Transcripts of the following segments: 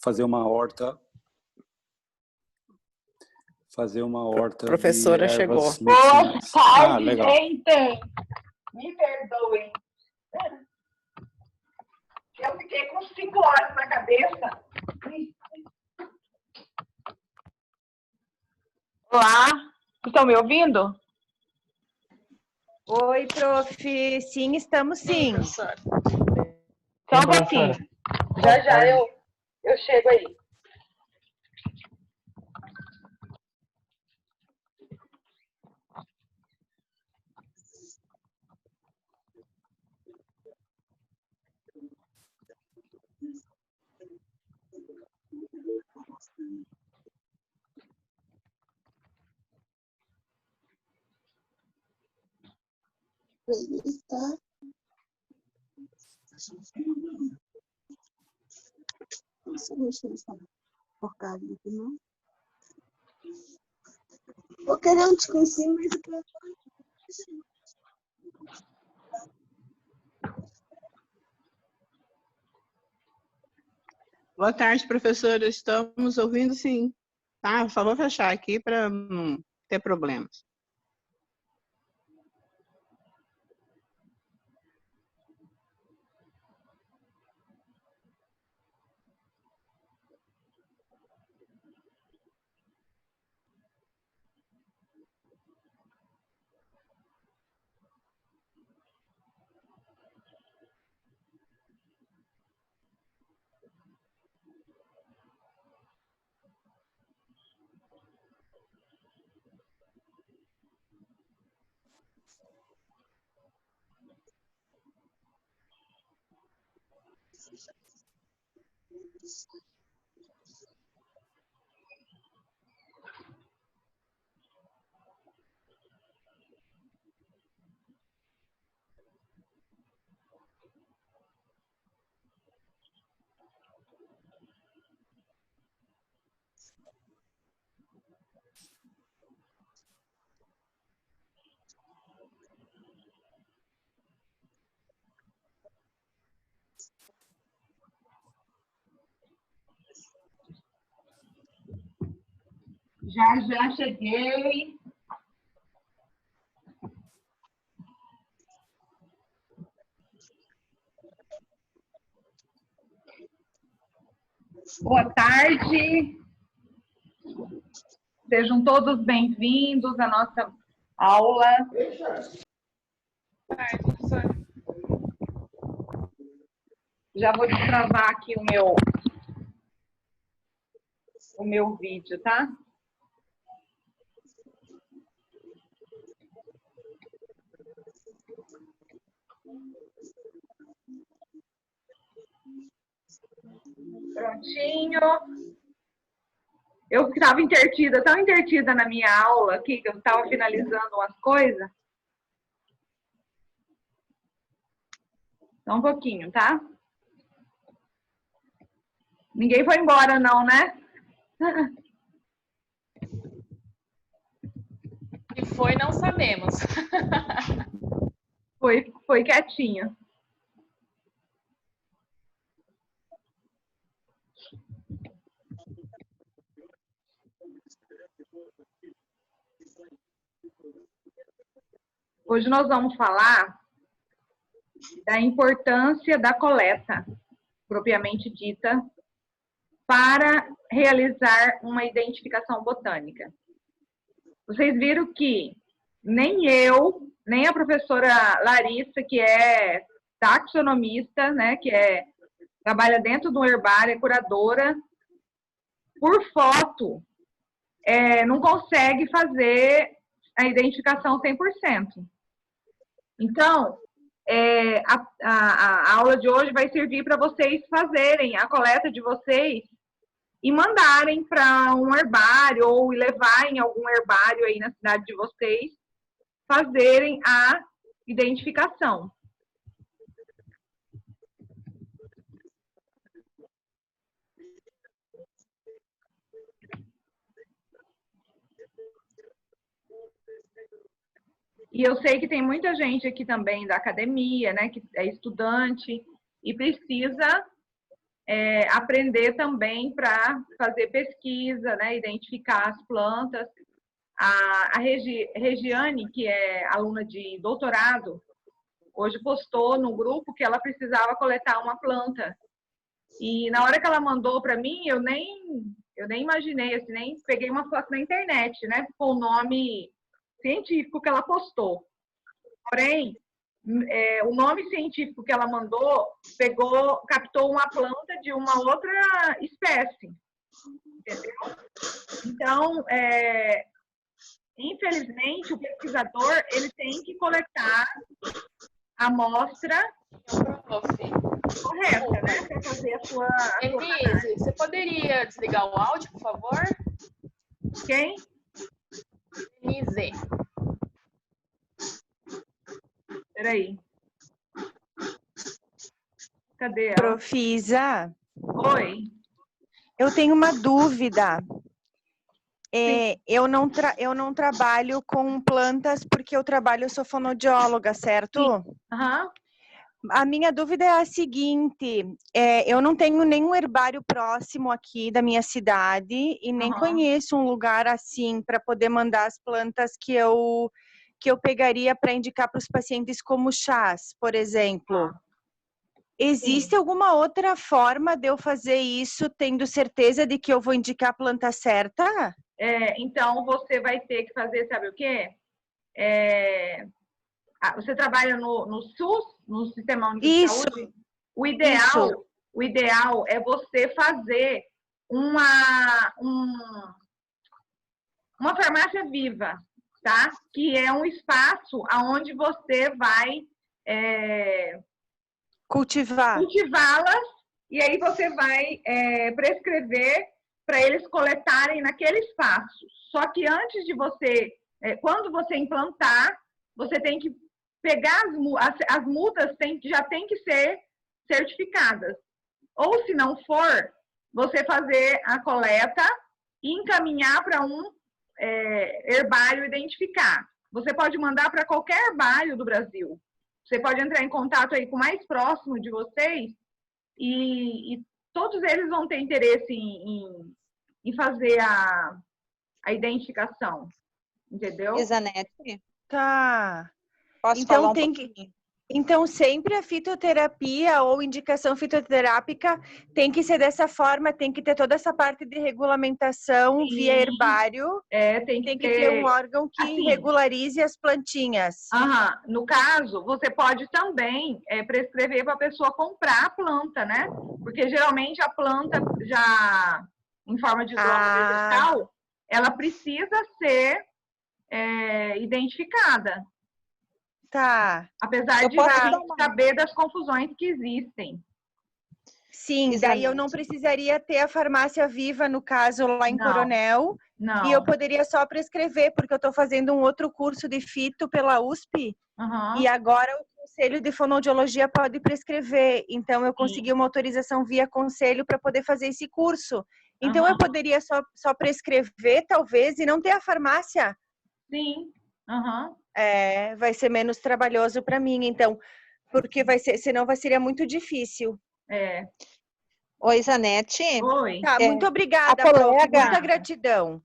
fazer uma horta. Fazer uma horta. A professora de chegou. ervas medicinais. Boa tarde, legal. gente! Me perdoem. Eu fiquei com 5 horas na cabeça. Olá, estão me ouvindo? Oi, prof. Sim, estamos sim. Só um pouquinho. Já eu chego aí. Porcaria aqui, não. Vou querer um desconheci, mas eu quero. Boa tarde, professora. Estamos ouvindo sim. Tá? Só vou fechar aqui para não ter problemas. Já cheguei. Boa tarde. Sejam todos bem-vindos à nossa aula. Já vou destravar aqui o meu vídeo, tá? Prontinho. Eu estava intertida, tão intertida na minha aula aqui, que eu estava finalizando umas coisas. Só um pouquinho, tá? Ninguém foi embora, não, né? Se foi, não sabemos. Foi quietinho. Hoje nós vamos falar da importância da coleta, propriamente dita, para realizar uma identificação botânica. Vocês viram que nem eu, nem a professora Larissa, que é taxonomista, né, trabalha dentro do herbário, é curadora, por foto, não consegue fazer a identificação 100%. Então, a aula de hoje vai servir para vocês fazerem a coleta de vocês e mandarem para um herbário ou levarem algum herbário aí na cidade de vocês, fazerem a identificação. E eu sei que tem muita gente aqui também da academia, né, que é estudante e precisa aprender também para fazer pesquisa, né? Identificar as plantas. A Regiane, que é aluna de doutorado, hoje postou no grupo que ela precisava coletar uma planta. E na hora que ela mandou para mim, eu nem imaginei, assim, nem peguei uma foto na internet, né? Com o nome científico que ela postou. Porém, o nome científico que ela mandou captou uma planta de uma outra espécie. Entendeu? Então, infelizmente, o pesquisador ele tem que coletar a amostra correta, né? Para fazer a sua Denise, você poderia desligar o áudio, por favor? Quem? Denise. Peraí. Cadê ela? Profisa, Oi. eu tenho uma dúvida. Eu não trabalho com plantas porque eu sou fonoaudióloga, certo? Aham. A minha dúvida é a seguinte, eu não tenho nenhum herbário próximo aqui da minha cidade e nem conheço um lugar assim para poder mandar as plantas que eu pegaria para indicar para os pacientes como chás, por exemplo. Existe alguma outra forma de eu fazer isso tendo certeza de que eu vou indicar a planta certa? Então, você vai ter que fazer, sabe o quê? Você trabalha no SUS, no Sistema Único de Saúde? O ideal é você fazer uma farmácia viva, tá? Que é um espaço onde você vai cultivá-las e aí você vai prescrever para eles coletarem naquele espaço. Só que antes de você, quando você implantar, você tem que pegar as mudas, já tem que ser certificadas. Ou se não for, você fazer a coleta e encaminhar para um herbário identificar. Você pode mandar para qualquer herbário do Brasil. Você pode entrar em contato aí com o mais próximo de vocês e todos eles vão ter interesse em fazer a identificação. Entendeu? Isanete, Tá. posso Então falar um tem pouquinho? Então, sempre a fitoterapia ou indicação fitoterápica tem que ser dessa forma, tem que ter toda essa parte de regulamentação via herbário. Tem que ter um órgão que assim, regularize as plantinhas. No caso, você pode também prescrever para a pessoa comprar a planta, né? Porque geralmente a planta já em forma de droga vegetal, ela precisa ser identificada. Tá. Apesar de saber das confusões que existem. Sim, daí eu não precisaria ter a farmácia viva, no caso, lá em Coronel. Não. E eu poderia só prescrever, porque eu estou fazendo um outro curso de fito pela USP. E agora o Conselho de Fonoaudiologia pode prescrever. Então, eu consegui uma autorização via conselho para poder fazer esse curso. Então, eu poderia só prescrever, talvez, e não ter a farmácia? Sim. Vai ser menos trabalhoso para mim, então. Porque senão seria muito difícil. Oi, Isanete. Oi. Tá, muito obrigada, muita gratidão.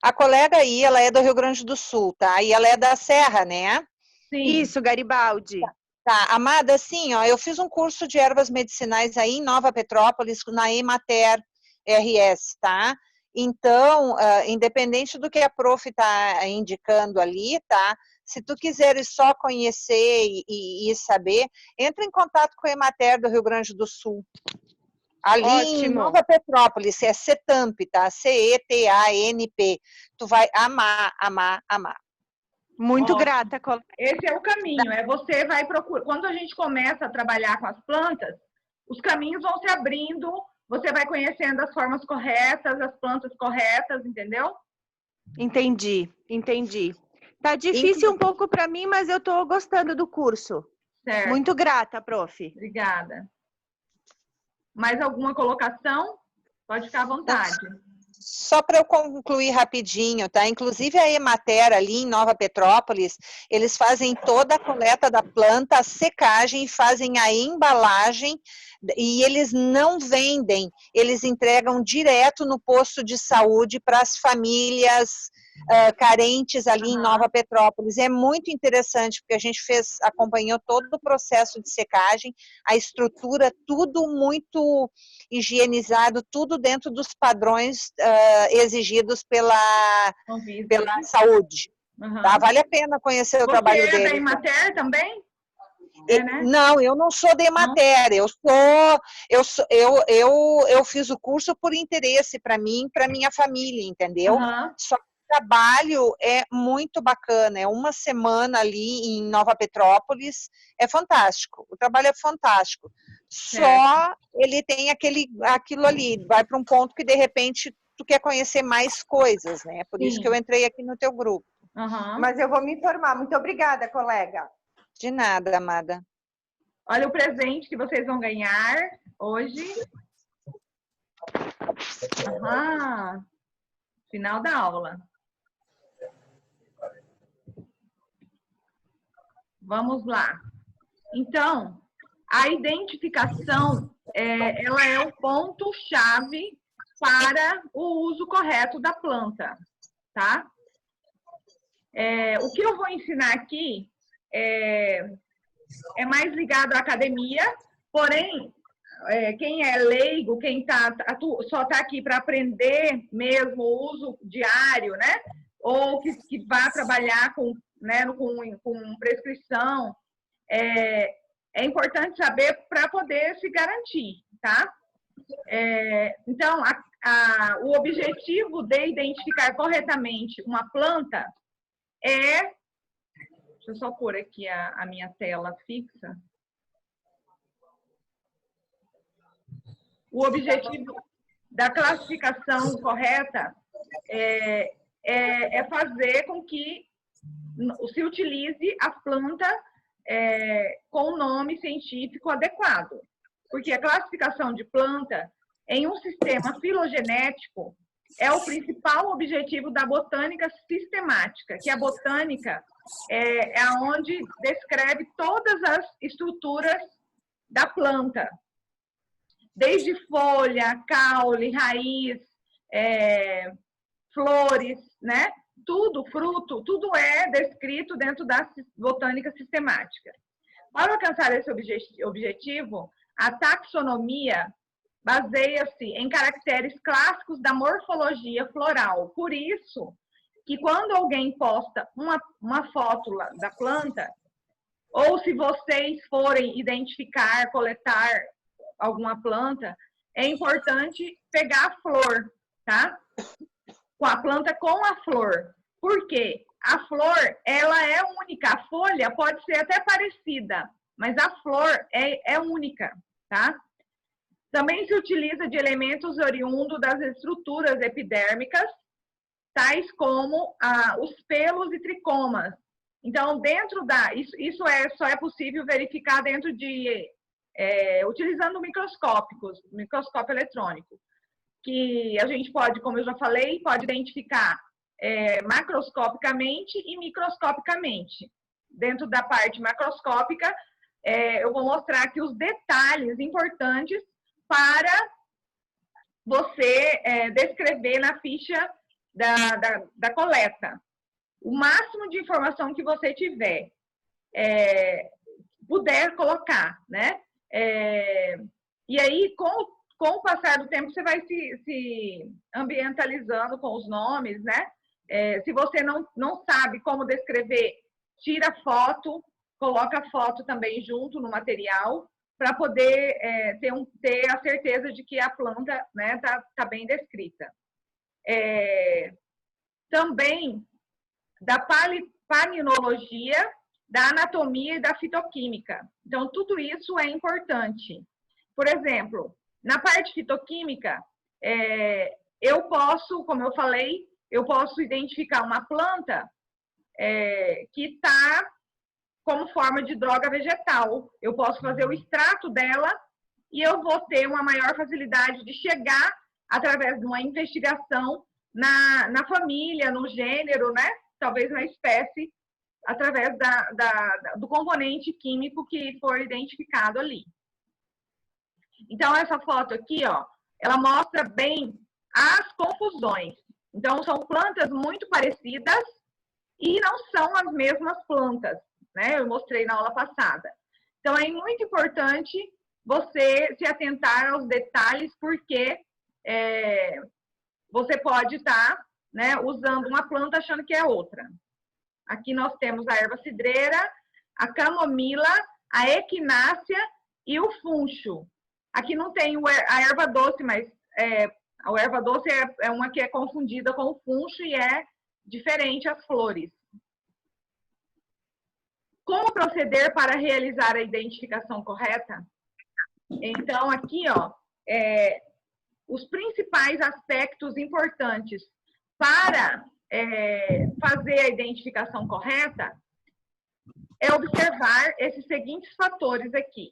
A colega aí, ela é do Rio Grande do Sul, tá? E ela é da Serra, né? Sim. Isso, Garibaldi. Tá, amada, assim, ó, eu fiz um curso de ervas medicinais aí em Nova Petrópolis, na Emater RS, tá? Então, independente do que a prof tá indicando ali, tá? Se tu quiseres só conhecer e saber, entra em contato com a Emater do Rio Grande do Sul. Ali em Nova Petrópolis, é CETAMP, tá? CETANP. Tu vai amar, amar, amar. Muito grata, colega. Esse é o caminho, você vai procurar. Quando a gente começa a trabalhar com as plantas, os caminhos vão se abrindo, você vai conhecendo as formas corretas, as plantas corretas, entendeu? Entendi. Tá difícil um pouco para mim, mas eu tô gostando do curso. Certo. Muito grata, prof. Obrigada. Mais alguma colocação? Pode ficar à vontade. Só para eu concluir rapidinho, tá? Inclusive a Emater ali em Nova Petrópolis, eles fazem toda a coleta da planta, a secagem, fazem a embalagem e eles não vendem, eles entregam direto no posto de saúde para as famílias carentes ali em Nova Petrópolis. É muito interessante, porque a gente acompanhou todo o processo de secagem, a estrutura, tudo muito higienizado, tudo dentro dos padrões exigidos pela saúde. Tá? Vale a pena conhecer o trabalho dele. Você é da Emater também? Né? Não, eu não sou da Emater, eu fiz o curso por interesse para mim, para minha família, entendeu? Só que o trabalho é muito bacana, é uma semana ali em Nova Petrópolis, é fantástico, o trabalho é fantástico. Só ele tem aquilo ali, vai para um ponto que de repente tu quer conhecer mais coisas, né? Por isso que eu entrei aqui no teu grupo. Mas eu vou me informar. Muito obrigada, colega. De nada, amada. Olha o presente que vocês vão ganhar hoje. Final da aula. Vamos lá. Então, a identificação, ela é o ponto-chave para o uso correto da planta, tá? O que eu vou ensinar aqui é mais ligado à academia, porém, quem é leigo, quem só está aqui para aprender mesmo o uso diário, né? Ou que vai trabalhar com prescrição, é importante saber para poder se garantir, tá? Então, o objetivo de identificar corretamente uma planta deixa eu só pôr aqui a minha tela fixa. O objetivo da classificação correta é fazer com que se utilize a planta com o nome científico adequado. Porque a classificação de planta em um sistema filogenético é o principal objetivo da botânica sistemática, que a botânica é onde descreve todas as estruturas da planta, desde folha, caule, raiz, flores, né? Tudo, fruto, tudo é descrito dentro da botânica sistemática. Para alcançar esse objetivo, a taxonomia baseia-se em caracteres clássicos da morfologia floral. Por isso, que quando alguém posta uma foto da planta, ou se vocês forem identificar, coletar alguma planta, é importante pegar a flor, tá? Com a planta com a flor. Por quê? A flor, ela é única. A folha pode ser até parecida, mas a flor é única, tá? Também se utiliza de elementos oriundos das estruturas epidérmicas, tais como os pelos e tricomas. Então, isso só é possível verificar dentro utilizando microscópio eletrônico, que a gente pode, como eu já falei, pode identificar macroscopicamente e microscopicamente. Dentro da parte macroscópica, eu vou mostrar aqui os detalhes importantes para você descrever na ficha da coleta. O máximo de informação que você tiver, puder colocar, né? E aí, com o passar do tempo, você vai se ambientalizando com os nomes, né? Se você não sabe como descrever, tira foto, coloca a foto também junto no material, para poder ter a certeza de que a planta, né, tá bem descrita. Também da palinologia, da anatomia e da fitoquímica. Então, tudo isso é importante. Por exemplo, na parte fitoquímica, eu posso, como eu falei, eu posso identificar uma planta que está como forma de droga vegetal. Eu posso fazer o extrato dela e eu vou ter uma maior facilidade de chegar através de uma investigação na família, no gênero, né? Talvez na espécie, através do componente químico que for identificado ali. Então, essa foto aqui, ó, ela mostra bem as confusões. Então, são plantas muito parecidas e não são as mesmas plantas, né? Eu mostrei na aula passada. Então, é muito importante você se atentar aos detalhes, porque você pode estar, né, usando uma planta achando que é outra. Aqui nós temos a erva cidreira, a camomila, a equinácea e o funcho. Aqui não tem a erva doce, mas a erva doce é uma que é confundida com o funcho e é diferente as flores. Como proceder para realizar a identificação correta? Então, aqui, ó, os principais aspectos importantes para fazer a identificação correta é observar esses seguintes fatores aqui.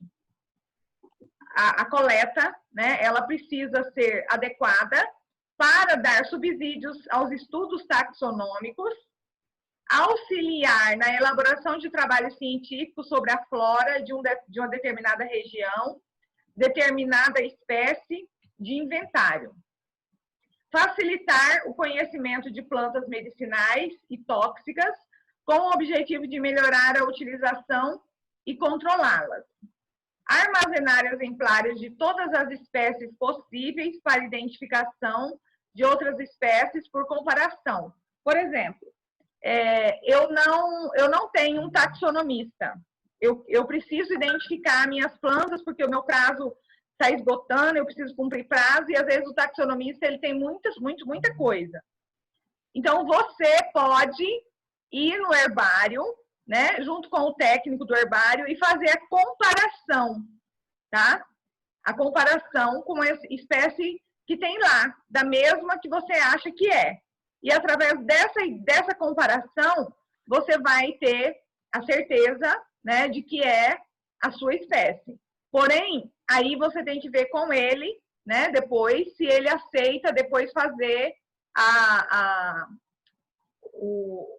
A coleta, né, ela precisa ser adequada para dar subsídios aos estudos taxonômicos, auxiliar na elaboração de trabalhos científicos sobre a flora de uma determinada região, determinada espécie de inventário. Facilitar o conhecimento de plantas medicinais e tóxicas com o objetivo de melhorar a utilização e controlá-las. Armazenar exemplares de todas as espécies possíveis para identificação de outras espécies por comparação. Por exemplo, eu não tenho um taxonomista. Eu preciso identificar minhas plantas porque o meu prazo está esgotando, eu preciso cumprir prazo, e às vezes o taxonomista ele tem muita coisa. Então, você pode ir no herbário, né, junto com o técnico do herbário, e fazer a comparação, tá? A comparação com a espécie que tem lá, da mesma que você acha que é. E através dessa comparação, você vai ter a certeza, né, de que é a sua espécie. Porém, aí você tem que ver com ele, né, depois, se ele aceita depois fazer o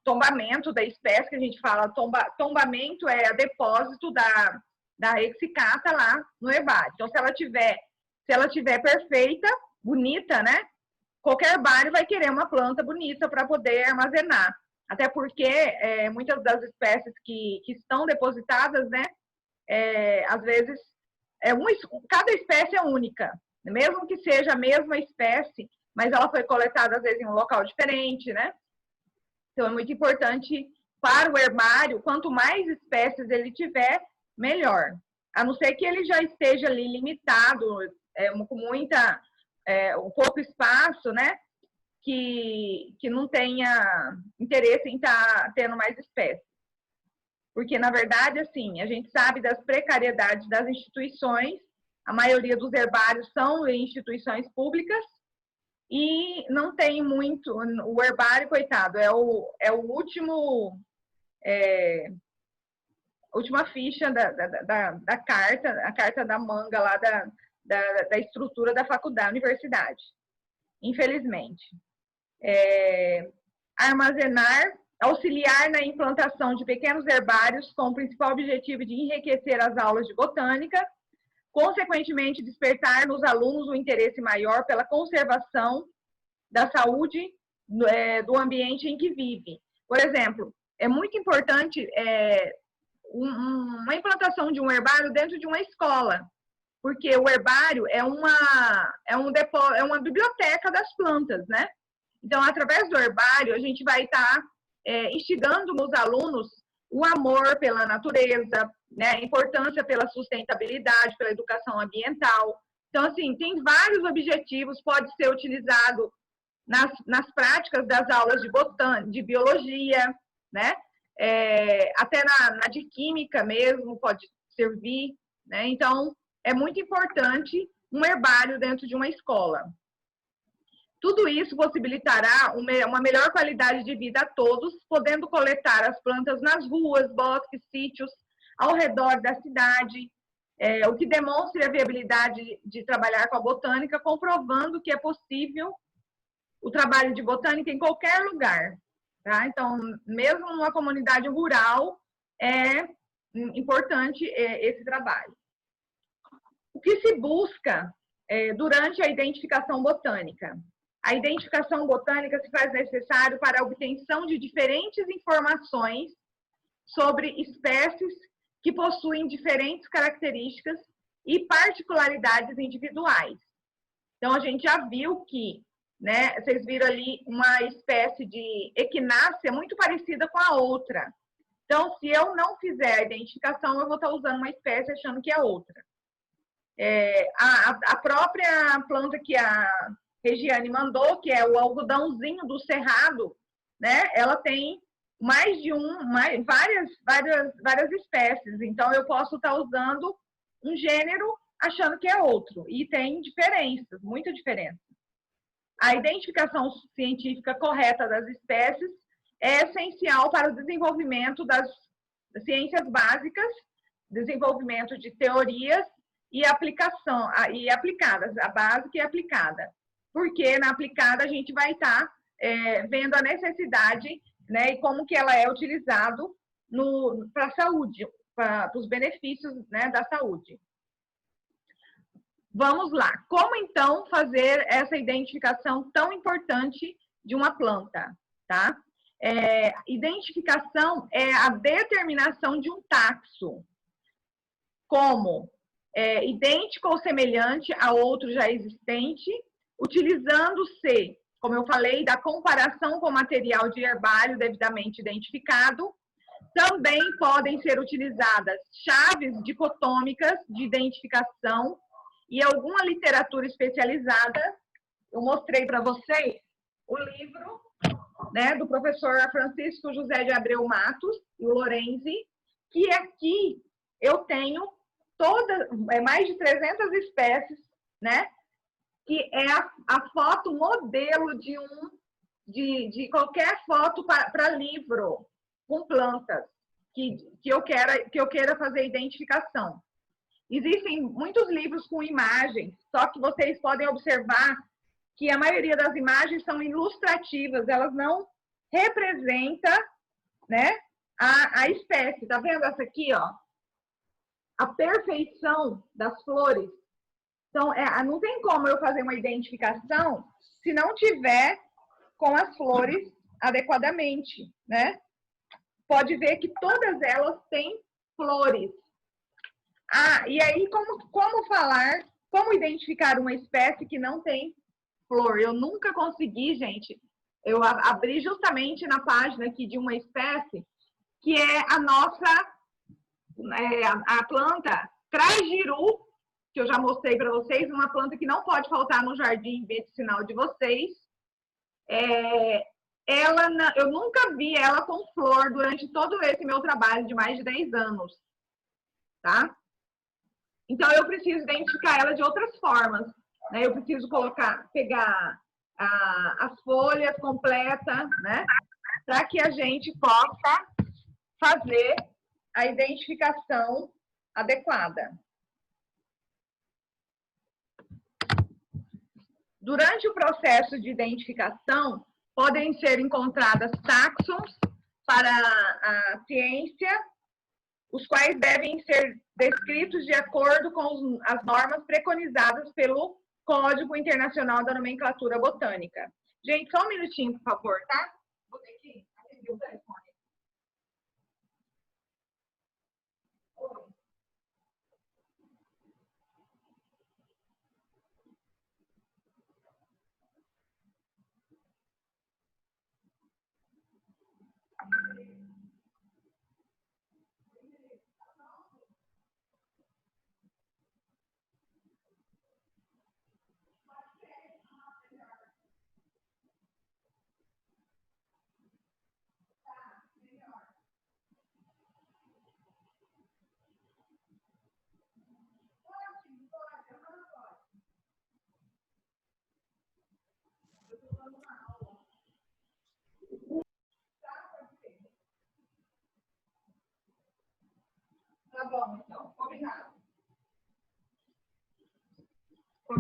tombamento da espécie, que a gente fala, tombamento é a depósito da exicata lá no herbário. Então, se ela tiver perfeita, bonita, né, qualquer herbário vai querer uma planta bonita para poder armazenar. Até porque muitas das espécies que estão depositadas, né, às vezes, cada espécie é única. Mesmo que seja a mesma espécie, mas ela foi coletada, às vezes, em um local diferente, né? Então, é muito importante para o herbário, quanto mais espécies ele tiver, melhor. A não ser que ele já esteja ali limitado, com um pouco espaço, né? Que não tenha interesse em estar tendo mais espécies. Porque, na verdade, assim, a gente sabe das precariedades das instituições, a maioria dos herbários são em instituições públicas, e não tem muito, o herbário, coitado, é o último, última ficha da carta, a carta da manga lá da estrutura da faculdade, universidade, infelizmente. Armazenar, auxiliar na implantação de pequenos herbários com o principal objetivo de enriquecer as aulas de botânica, consequentemente despertar nos alunos um interesse maior pela conservação da saúde do ambiente em que vive. Por exemplo, é muito importante uma implantação de um herbário dentro de uma escola, porque o herbário é uma biblioteca das plantas, né? Então, através do herbário, a gente vai estar instigando nos alunos o amor pela natureza, né, a importância pela sustentabilidade, pela educação ambiental. Então, assim, tem vários objetivos, pode ser utilizado nas práticas das aulas de botânica, de biologia, né, até na de química mesmo pode servir, né? Então, é muito importante um herbário dentro de uma escola. Tudo isso possibilitará uma melhor qualidade de vida a todos, podendo coletar as plantas nas ruas, bosques, sítios, ao redor da cidade, o que demonstre a viabilidade de trabalhar com a botânica, comprovando que é possível o trabalho de botânica em qualquer lugar. Tá? Então, mesmo numa comunidade rural, é importante esse trabalho. O que se busca durante a identificação botânica? A identificação botânica se faz necessário para a obtenção de diferentes informações sobre espécies que possuem diferentes características e particularidades individuais. Então, a gente já viu que, né, vocês viram ali uma espécie de equinácea muito parecida com a outra. Então, se eu não fizer a identificação, eu vou estar usando uma espécie achando que é outra. A própria planta que a Regiane mandou, que é o algodãozinho do cerrado, né, ela tem várias espécies. Então, eu posso estar usando um gênero achando que é outro. E tem diferenças, muita diferença. A identificação científica correta das espécies é essencial para o desenvolvimento das ciências básicas, desenvolvimento de teorias e aplicação, e aplicadas, a básica e aplicada. Porque na aplicada a gente vai estar vendo a necessidade, né, e como que ela é utilizada para a saúde, para os benefícios, né, da saúde. Vamos lá. Como, então, fazer essa identificação tão importante de uma planta? Tá? Identificação é a determinação de um taxo como idêntico ou semelhante a outro já existente, utilizando-se, como eu falei, da comparação com material de herbário devidamente identificado. Também podem ser utilizadas chaves dicotômicas de identificação e alguma literatura especializada. Eu mostrei para vocês o livro, né, do professor Francisco José de Abreu Matos e o Lorenzi, que aqui eu tenho mais de 300 espécies, né, que é a foto modelo de qualquer foto para livro com plantas que eu queira fazer identificação. Existem muitos livros com imagens, só que vocês podem observar que a maioria das imagens são ilustrativas, elas não representam, né, a espécie. Tá vendo essa aqui, ó? A perfeição das flores. Então, não tem como eu fazer uma identificação se não tiver com as flores adequadamente, né? Pode ver que todas elas têm flores. E aí, como identificar uma espécie que não tem flor? Eu nunca consegui, gente. Eu abri justamente na página aqui de uma espécie que é a nossa, a planta Crajiru, que eu já mostrei para vocês, uma planta que não pode faltar no jardim medicinal de vocês. Eu nunca vi ela com flor durante todo esse meu trabalho de mais de 10 anos, tá? Então, eu preciso identificar ela de outras formas, né? Eu preciso pegar as folhas completas, né? Para que a gente possa fazer a identificação adequada. Durante o processo de identificação, podem ser encontradas taxons para a ciência, os quais devem ser descritos de acordo com as normas preconizadas pelo Código Internacional da Nomenclatura Botânica. Gente, só um minutinho, por favor, tá? Vou ter que atender o telefone.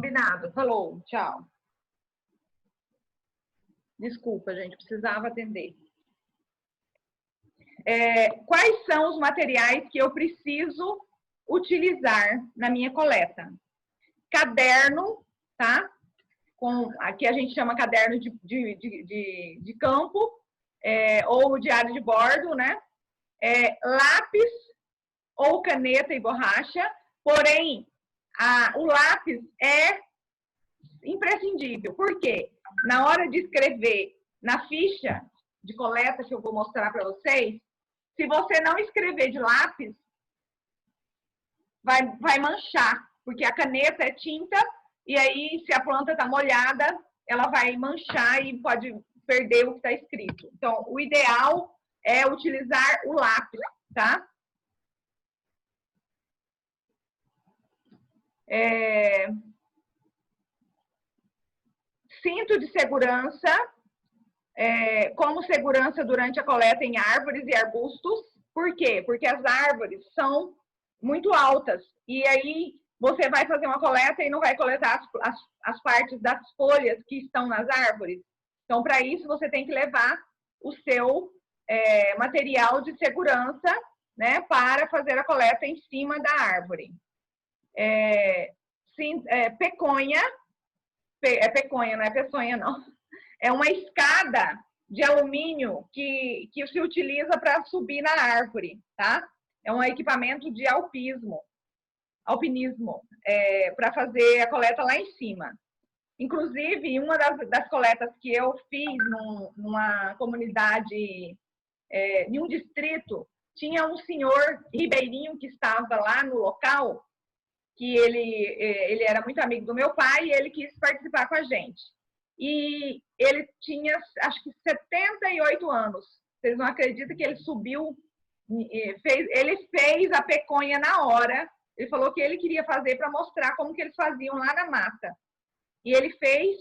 Combinado. Falou. Tchau. Desculpa, gente. Precisava atender. Quais são os materiais que eu preciso utilizar na minha coleta? Caderno, tá? Aqui a gente chama caderno de campo, ou diário de bordo, né? Lápis ou caneta e borracha, porém, o lápis é imprescindível. Por quê? Na hora de escrever na ficha de coleta que eu vou mostrar para vocês, se você não escrever de lápis, vai manchar, porque a caneta é tinta, e aí, se a planta está molhada, ela vai manchar e pode perder o que está escrito. Então, o ideal é utilizar o lápis, tá? Cinto de segurança, como segurança durante a coleta em árvores e arbustos. Por quê? Porque as árvores são muito altas, e aí você vai fazer uma coleta e não vai coletar as partes das folhas que estão nas árvores. Então, para isso, você tem que levar o seu material de segurança, né, para fazer a coleta em cima da árvore. Peconha, peconha, não é peçonha, não. É uma escada de alumínio que se utiliza para subir na árvore, tá? É um equipamento de alpinismo, para fazer a coleta lá em cima. Inclusive, uma das coletas que eu fiz numa comunidade, em um distrito, tinha um senhor ribeirinho que estava lá no local, que ele era muito amigo do meu pai e ele quis participar com a gente. E ele tinha, acho que 78 anos. Vocês não acreditam que ele subiu, ele fez a peconha na hora. Ele falou que ele queria fazer para mostrar como que eles faziam lá na mata. E ele fez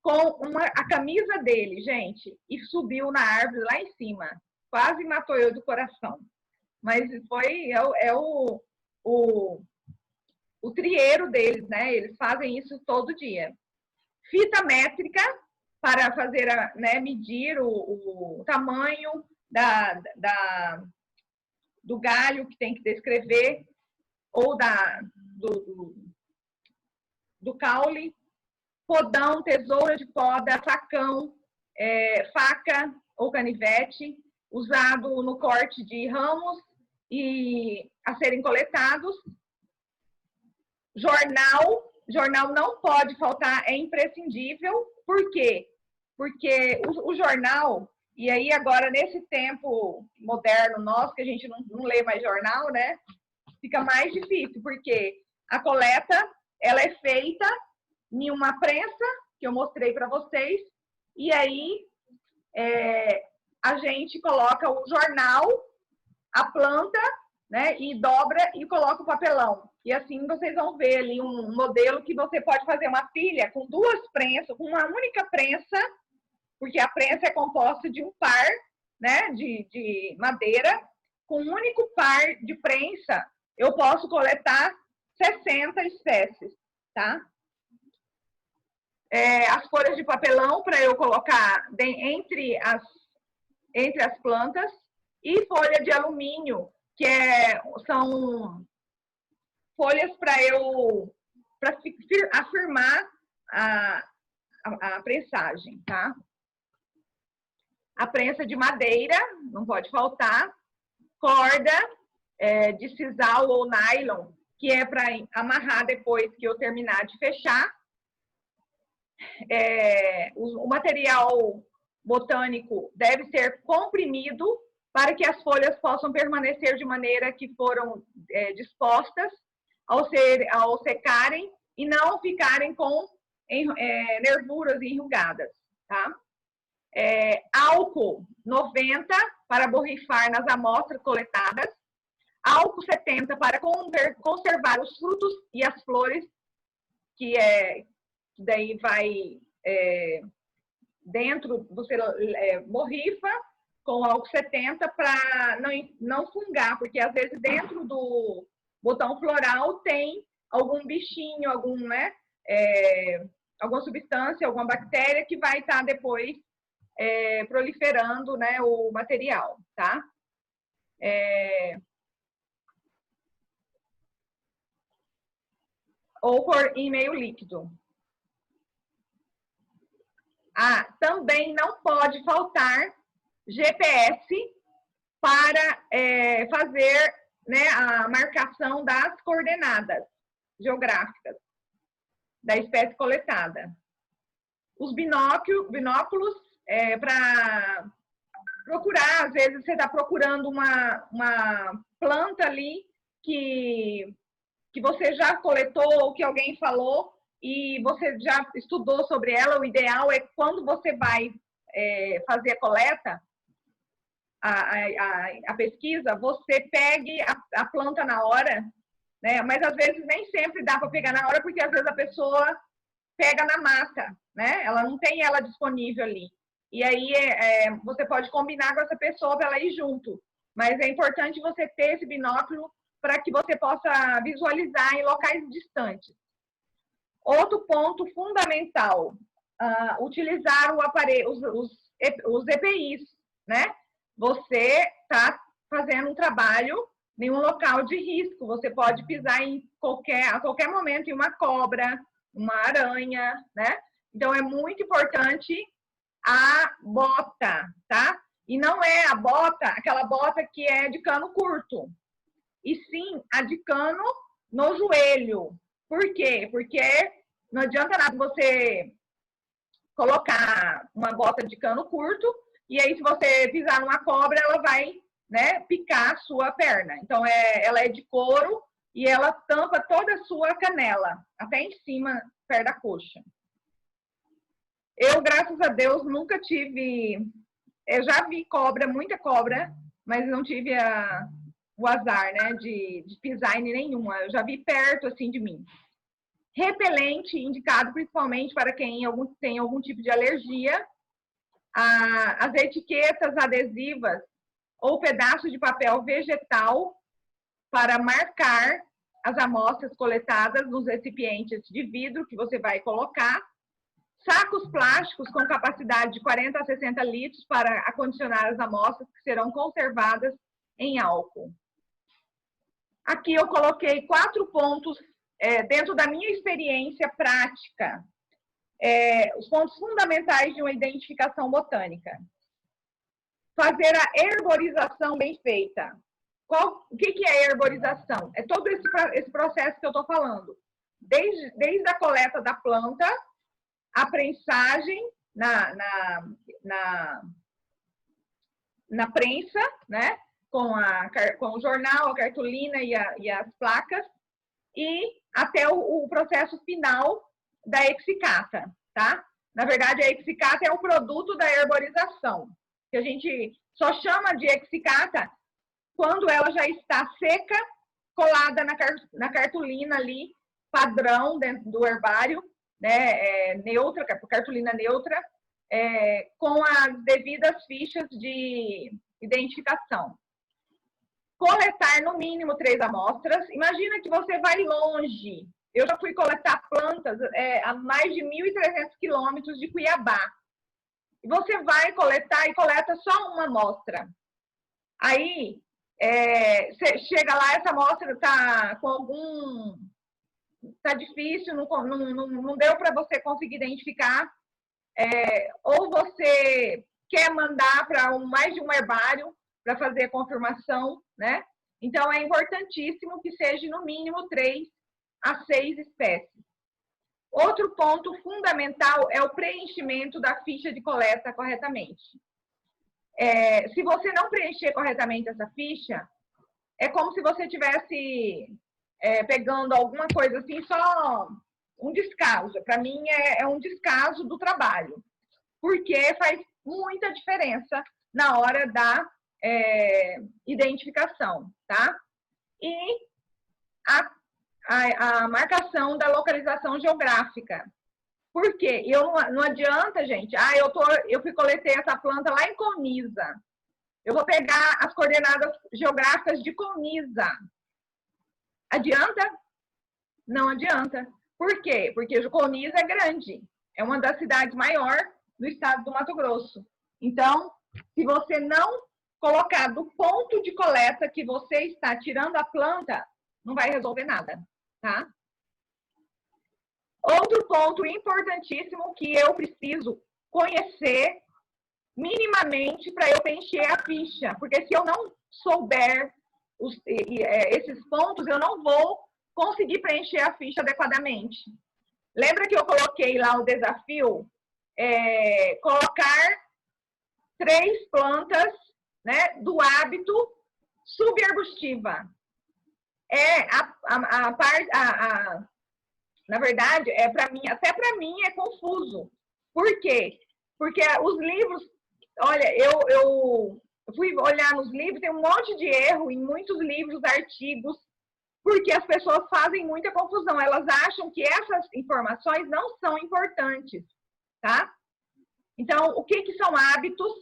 com a camisa dele, gente, e subiu na árvore lá em cima. Quase matou eu do coração. Mas o trieiro deles, né? Eles fazem isso todo dia. Fita métrica para fazer, né, medir o tamanho do galho que tem que descrever, ou do caule. Podão, tesoura de poda, facão, faca ou canivete, usado no corte de ramos e a serem coletados. Jornal não pode faltar, é imprescindível. Por quê? Porque o jornal, e aí agora nesse tempo moderno nosso, que a gente não lê mais jornal, né? Fica mais difícil, porque a coleta, ela é feita em uma prensa, que eu mostrei para vocês, e aí a gente coloca o jornal, a planta, né, e dobra e coloca o papelão. E assim vocês vão ver ali um modelo que você pode fazer uma pilha com duas prensas, com uma única prensa, porque a prensa é composta de um par, né, de madeira. Com um único par de prensa, eu posso coletar 60 espécies, tá? As folhas de papelão para eu colocar entre as plantas, e folha de alumínio, que são folhas para afirmar a prensagem, tá? A prensa de madeira, não pode faltar. Corda de sisal ou nylon, que é para amarrar depois que eu terminar de fechar. O material botânico deve ser comprimido para que as folhas possam permanecer de maneira que foram dispostas ao secarem e não ficarem com nervuras enrugadas, tá? Álcool 90 para borrifar nas amostras coletadas, álcool 70 para conservar os frutos e as flores, que daí vai dentro, você borrifa com álcool 70 para não fungar, porque às vezes dentro do botão floral tem algum bichinho, alguma substância, alguma bactéria que vai estar depois proliferando, né, o material, tá? Ou em meio líquido. Também não pode faltar GPS para fazer, né, a marcação das coordenadas geográficas da espécie coletada. Os binóculos para procurar, às vezes você está procurando uma planta ali que você já coletou ou que alguém falou e você já estudou sobre ela. O ideal é quando você vai fazer a coleta, a pesquisa, você pegue a planta na hora, né? Mas às vezes nem sempre dá para pegar na hora, porque às vezes a pessoa pega na mata, né? Ela não tem ela disponível ali. E aí você pode combinar com essa pessoa para ela ir junto. Mas é importante você ter esse binóculo para que você possa visualizar em locais distantes. Outro ponto fundamental, utilizar o aparelho, os EPIs, né? Você está fazendo um trabalho em um local de risco. Você pode pisar a qualquer momento em uma cobra, uma aranha, né? Então, é muito importante a bota, tá? E não é a bota, aquela bota que é de cano curto, e sim a de cano no joelho. Por quê? Porque não adianta nada você colocar uma bota de cano curto e aí se você pisar numa cobra, ela vai, né, picar a sua perna. Então, ela é de couro e ela tampa toda a sua canela, até em cima, perto da coxa. Eu, graças a Deus, nunca tive... Eu já vi cobra, muita cobra, mas não tive o azar, né, de pisar em nenhuma. Eu já vi perto, assim, de mim. Repelente, indicado principalmente para quem tem algum tipo de alergia. As etiquetas adesivas ou pedaços de papel vegetal para marcar as amostras coletadas nos recipientes de vidro que você vai colocar. Sacos plásticos com capacidade de 40 a 60 litros para acondicionar as amostras que serão conservadas em álcool. Aqui eu coloquei 4 pontos dentro da minha experiência prática. Os pontos fundamentais de uma identificação botânica. Fazer a herborização bem feita. O que é herborização? É todo esse processo que eu estou falando. Desde a coleta da planta, a prensagem na prensa, né? Com o jornal, a cartolina e as placas, e até o processo final da exicata, tá? Na verdade, a exicata é o produto da herborização, que a gente só chama de exicata quando ela já está seca, colada na cartolina ali, padrão dentro do herbário, né, neutra, cartolina neutra, com as devidas fichas de identificação. Coletar no mínimo 3 amostras. Imagina que você vai longe. Eu já fui coletar plantas a mais de 1.300 quilômetros de Cuiabá. E você vai coletar e coleta só uma amostra. Aí, você chega lá, essa amostra está com algum... Está difícil, não deu para você conseguir identificar. Ou você quer mandar para mais de um herbário para fazer a confirmação, né? Então, é importantíssimo que seja no mínimo 3 a 6 espécies. Outro ponto fundamental é o preenchimento da ficha de coleta corretamente. Se você não preencher corretamente essa ficha, é como se você estivesse pegando alguma coisa assim, só um descaso. Para mim, é um descaso do trabalho, porque faz muita diferença na hora da identificação, tá? E a marcação da localização geográfica. Por quê? Não adianta, gente, eu coletei essa planta lá em Comisa. Eu vou pegar as coordenadas geográficas de Comisa. Adianta? Não adianta. Por quê? Porque Juconis é grande, é uma das cidades maiores do estado do Mato Grosso. Então, se você não colocar do ponto de coleta que você está tirando a planta, não vai resolver nada, tá? Outro ponto importantíssimo que eu preciso conhecer minimamente para eu preencher a ficha, porque se eu não souber esses pontos, eu não vou conseguir preencher a ficha adequadamente. Lembra que eu coloquei lá o desafio? Colocar 3 plantas, né, do hábito subaarbustiva. Na verdade, até para mim é confuso. Por quê? Porque os livros, olha, eu fui olhar nos livros, tem um monte de erro em muitos livros, artigos, porque as pessoas fazem muita confusão. Elas acham que essas informações não são importantes, tá? Então, o que são hábitos?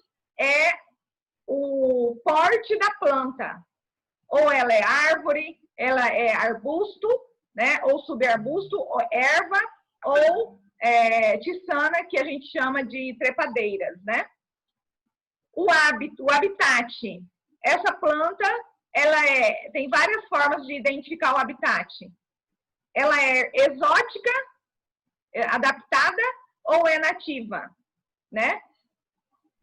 É o porte da planta. Ou ela é árvore, ela é arbusto, né? Ou subarbusto, ou erva, ou tiçana, que a gente chama de trepadeiras, né? O hábito, o habitat. Essa planta, tem várias formas de identificar o habitat. Ela é exótica, adaptada, ou é nativa, né?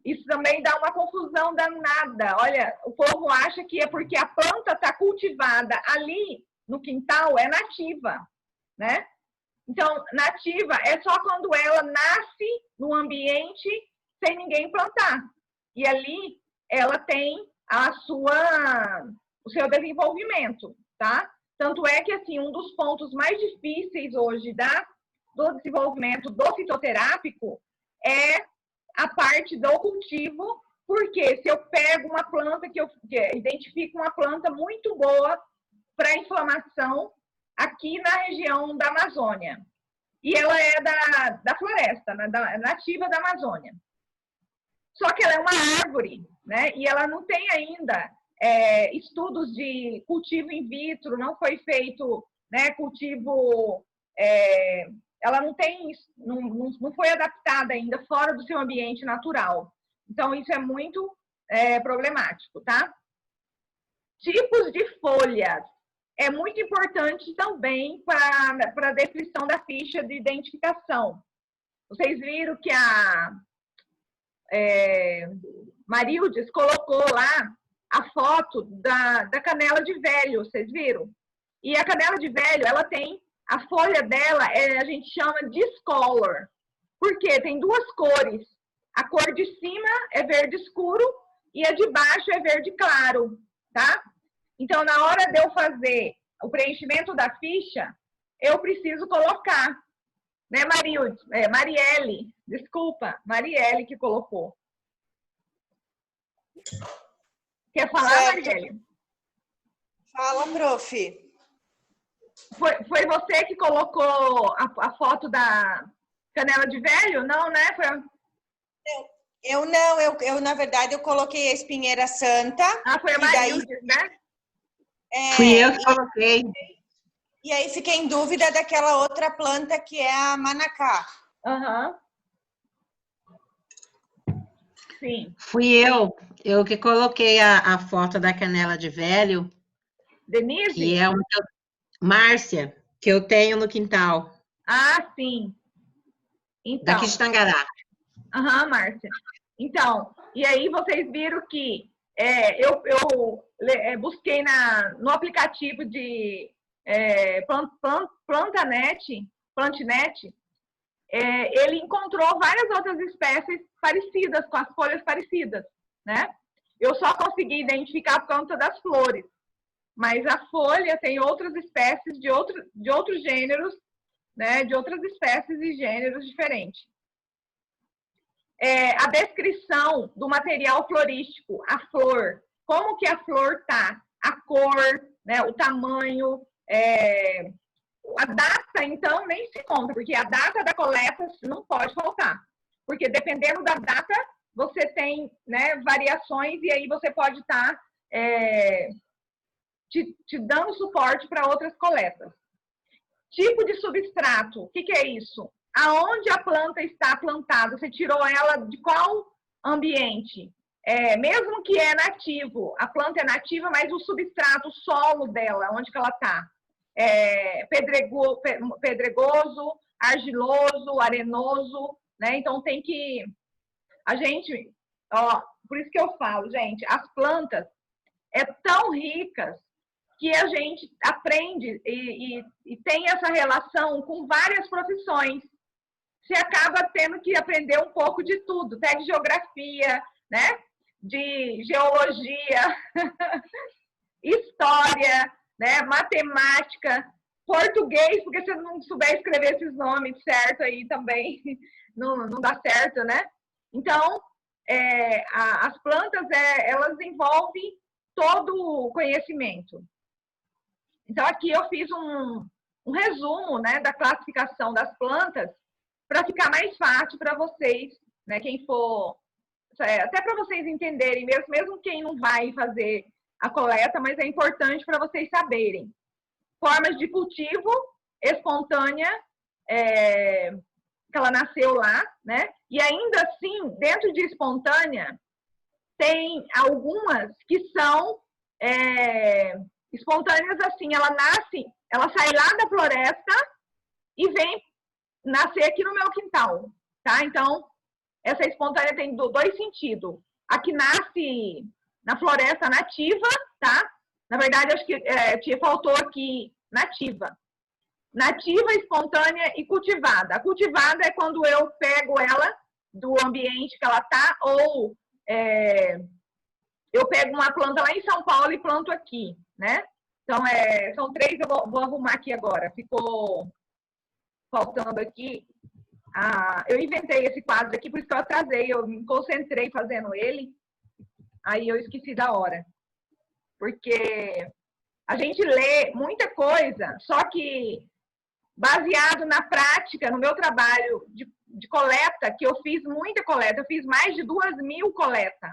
Isso também dá uma confusão danada. Olha, o povo acha que é porque a planta está cultivada ali no quintal, é nativa, né? Então, nativa é só quando ela nasce no ambiente sem ninguém plantar. E ali ela tem o seu desenvolvimento, tá? Tanto é que, assim, um dos pontos mais difíceis hoje do desenvolvimento do fitoterápico é a parte do cultivo, porque se eu pego uma planta que identifico uma planta muito boa para inflamação aqui na região da Amazônia, e ela é da floresta, né, nativa da Amazônia. Só que ela é uma árvore, né? E ela não tem ainda estudos de cultivo in vitro, não foi feito, né, cultivo... ela não foi adaptada ainda fora do seu ambiente natural. Então, isso é muito problemático, tá? Tipos de folhas. É muito importante também para a descrição da ficha de identificação. Vocês viram que a Marildes colocou lá a foto da canela de velho, vocês viram? E a canela de velho, ela tem... A folha dela, a gente chama discolor. Por quê? Tem 2 cores. A cor de cima é verde escuro e a de baixo é verde claro, tá? Então, na hora de eu fazer o preenchimento da ficha, eu preciso colocar, né, Marielle, desculpa, Marielle que colocou. Quer falar, Certo. Marielle? Fala, prof. Foi você que colocou a foto da canela de velho? Não, né? Eu não, eu na verdade eu coloquei a espinheira santa. Foi a Marildes, né? Fui eu que coloquei. E aí fiquei em dúvida daquela outra planta que é a manacá. Aham. Sim. Fui eu que coloquei a foto da canela de velho, Denise? que é uma Márcia, que eu tenho no quintal, Ah, sim. Então. daqui de Tangará. Márcia. Então, e aí vocês viram que eu busquei no aplicativo de Plantanet, ele encontrou várias outras espécies parecidas, com as folhas parecidas, né? Eu só consegui identificar por conta das flores, mas a folha tem outras espécies de outros gêneros, né? De outras espécies e gêneros diferentes. A descrição do material florístico, a flor, como que a flor tá, a cor, né? O tamanho, a data, então, nem se conta, porque a data da coleta não pode faltar. Porque dependendo da data, você tem, né, variações e aí você pode estar te dando suporte para outras coletas. Tipo de substrato, o que é isso? Aonde a planta está plantada? Você tirou ela de qual ambiente? Mesmo que é nativo, a planta é nativa, mas o substrato, o solo dela, onde que ela está? Pedregoso, argiloso, arenoso, né? Então tem que... A gente, por isso que eu falo, gente, as plantas tão ricas que a gente aprende e tem essa relação com várias profissões. Você acaba tendo que aprender um pouco de tudo, até de geografia, né? De geologia, história, né? Matemática, português, porque se você não souber escrever esses nomes certo aí também não dá certo, né? Então, as plantas, elas envolvem todo o conhecimento. Então, aqui eu fiz um resumo, né, da classificação das plantas para ficar mais fácil para vocês, né, quem for, até para vocês entenderem, mesmo quem não vai fazer a coleta, mas é importante para vocês saberem. Formas de cultivo, espontânea, que ela nasceu lá, né? E ainda assim, dentro de espontânea, tem algumas que são espontâneas assim, ela sai lá da floresta e vem nascer aqui no meu quintal, tá? Então, essa espontânea tem dois sentidos. A que nasce na floresta nativa, tá? Na verdade, acho que faltou aqui nativa. Nativa, espontânea e cultivada. A cultivada é quando eu pego ela do ambiente que ela está, ou eu pego uma planta lá em São Paulo e planto aqui, né? Então, são 3, eu vou arrumar aqui agora. Ficou faltando aqui. Eu inventei esse quadro aqui, por isso que eu atrasei. Eu me concentrei fazendo ele, aí eu esqueci da hora. Porque a gente lê muita coisa, só que baseado na prática, no meu trabalho de coleta, que eu fiz muita coleta, eu fiz mais de 2.000 coletas.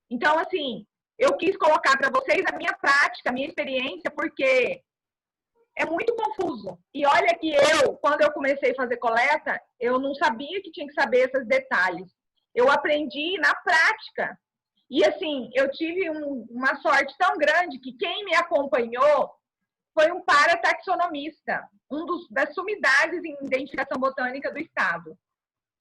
Então, assim, eu quis colocar para vocês a minha prática, a minha experiência, porque é muito confuso. E olha que quando eu comecei a fazer coleta, eu não sabia que tinha que saber esses detalhes. Eu aprendi na prática. E, assim, eu tive uma sorte tão grande que quem me acompanhou foi um parataxonomista, das sumidades em identificação botânica do estado.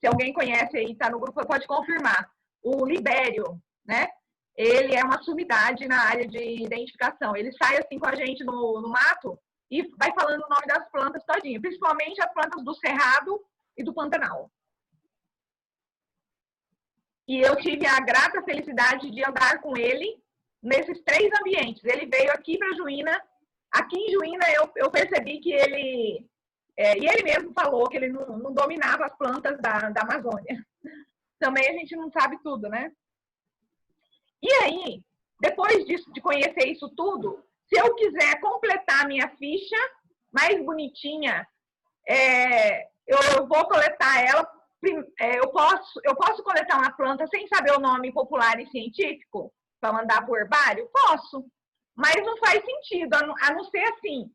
Se alguém conhece aí, está no grupo, pode confirmar. O Libério, né? Ele é uma sumidade na área de identificação. Ele sai assim com a gente no mato e vai falando o nome das plantas todinho, principalmente as plantas do Cerrado e do Pantanal. E eu tive a grata felicidade de andar com ele nesses 3 ambientes. Ele veio aqui para Juína. Aqui em Juína eu percebi que ele... e ele mesmo falou que ele não dominava as plantas da Amazônia. Também a gente não sabe tudo, né? E aí, depois disso, de conhecer isso tudo, se eu quiser completar a minha ficha mais bonitinha, eu vou coletar ela. Eu posso coletar uma planta sem saber o nome popular e científico para mandar para o herbário? Posso, mas não faz sentido, a não ser assim.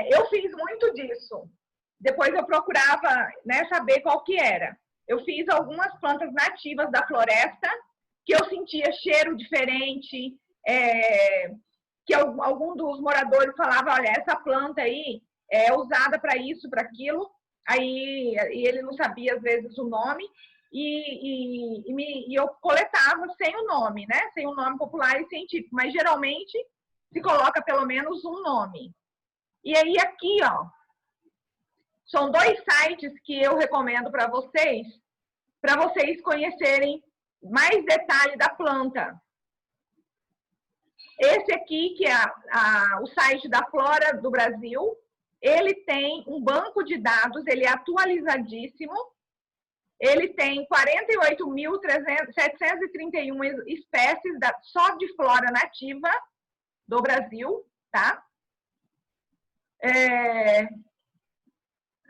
Eu fiz muito disso. Depois eu procurava, né, saber qual que era. Eu fiz algumas plantas nativas da floresta, que eu sentia cheiro diferente, que algum dos moradores falava, olha, essa planta aí é usada para isso, para aquilo, aí ele não sabia, às vezes, o nome, e eu coletava sem o nome, né? Sem o nome popular e científico, mas geralmente se coloca pelo menos um nome. E aí aqui, ó, são 2 sites que eu recomendo para vocês conhecerem mais detalhe da planta. Esse aqui, que é o site da Flora do Brasil, ele tem um banco de dados, ele é atualizadíssimo, ele tem 48.731 espécies só de flora nativa do Brasil, tá?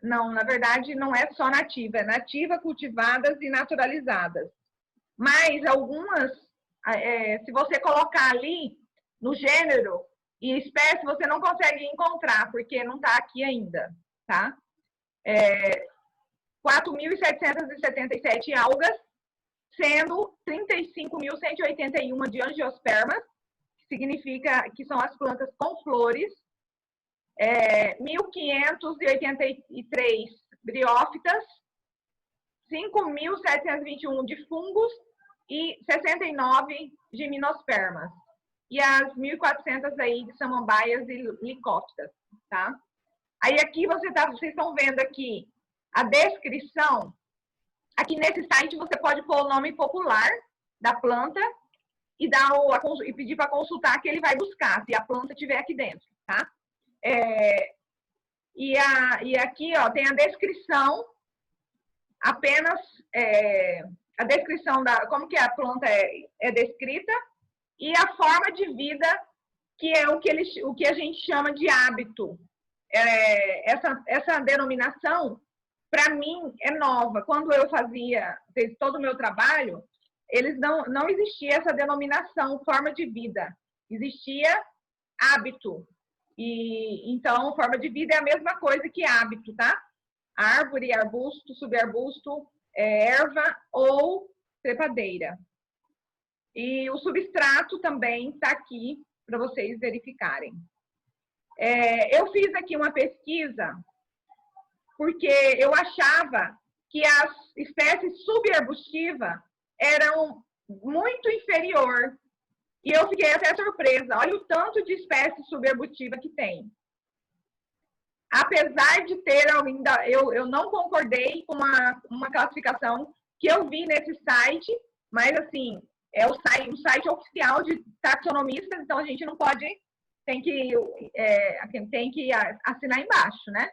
Não, na verdade, não é só nativa, é nativa, cultivadas e naturalizadas. Mas algumas, se você colocar ali no gênero, E espécie você não consegue encontrar, porque não está aqui ainda, tá? 4.777 algas, sendo 35.181 de angiospermas, que significa que são as plantas com flores, 1.583 briófitas, 5.721 de fungos e 69 gimnospermas. E as 1.400 aí de samambaias e licópteras, tá? Aí aqui vocês estão vendo aqui a descrição. Aqui nesse site você pode pôr o nome popular da planta e, e pedir para consultar que ele vai buscar, se a planta estiver aqui dentro, tá? E aqui, ó, tem a descrição, apenas a descrição da como que a planta é descrita e a forma de vida, que é o que a gente chama de hábito. Essa denominação, para mim, é nova. Quando eu fiz todo o meu trabalho, não existia essa denominação, forma de vida. Existia hábito. E então, forma de vida é a mesma coisa que hábito, tá? Árvore, arbusto, subarbusto, erva ou trepadeira. E o substrato também está aqui para vocês verificarem. Eu fiz aqui uma pesquisa porque eu achava que as espécies subarbustivas eram muito inferior. E eu fiquei até surpresa. Olha o tanto de espécies subarbustiva que tem. Apesar de ter ainda, eu não concordei com uma classificação que eu vi nesse site, mas assim, é o site oficial de taxonomistas, então a gente não pode, tem que assinar embaixo, né?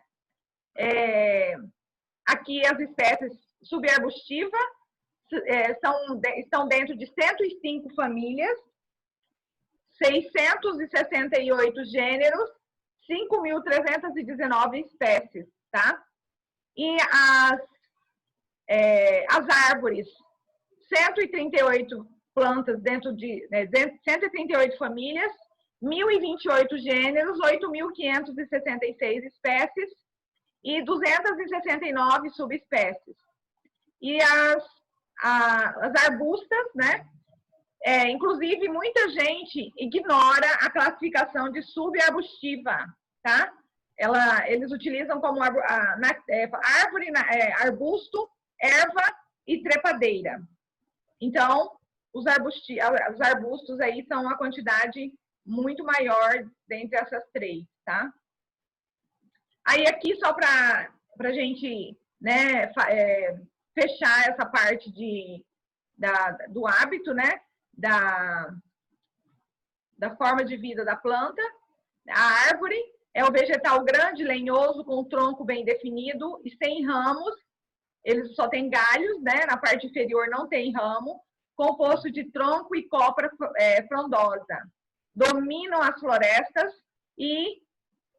Aqui as espécies subarbustivas estão dentro de 105 famílias, 668 gêneros, 5.319 espécies, tá? E as árvores, 138 plantas dentro de 138 famílias, 1.028 gêneros, 8.566 espécies e 269 subespécies. E as arbustas, né? Inclusive, muita gente ignora a classificação de subarbustiva, tá? Eles utilizam como árvore, arbusto, erva e trepadeira. Então, os arbustos aí são uma quantidade muito maior dentre essas três, tá? Aí aqui, só para a gente, né, fechar essa parte do hábito, né? Da forma de vida da planta. A árvore é o vegetal grande, lenhoso, com o tronco bem definido e sem ramos. Ele só tem galhos, né? Na parte inferior não tem ramo, composto de tronco e copra frondosa. Dominam as florestas e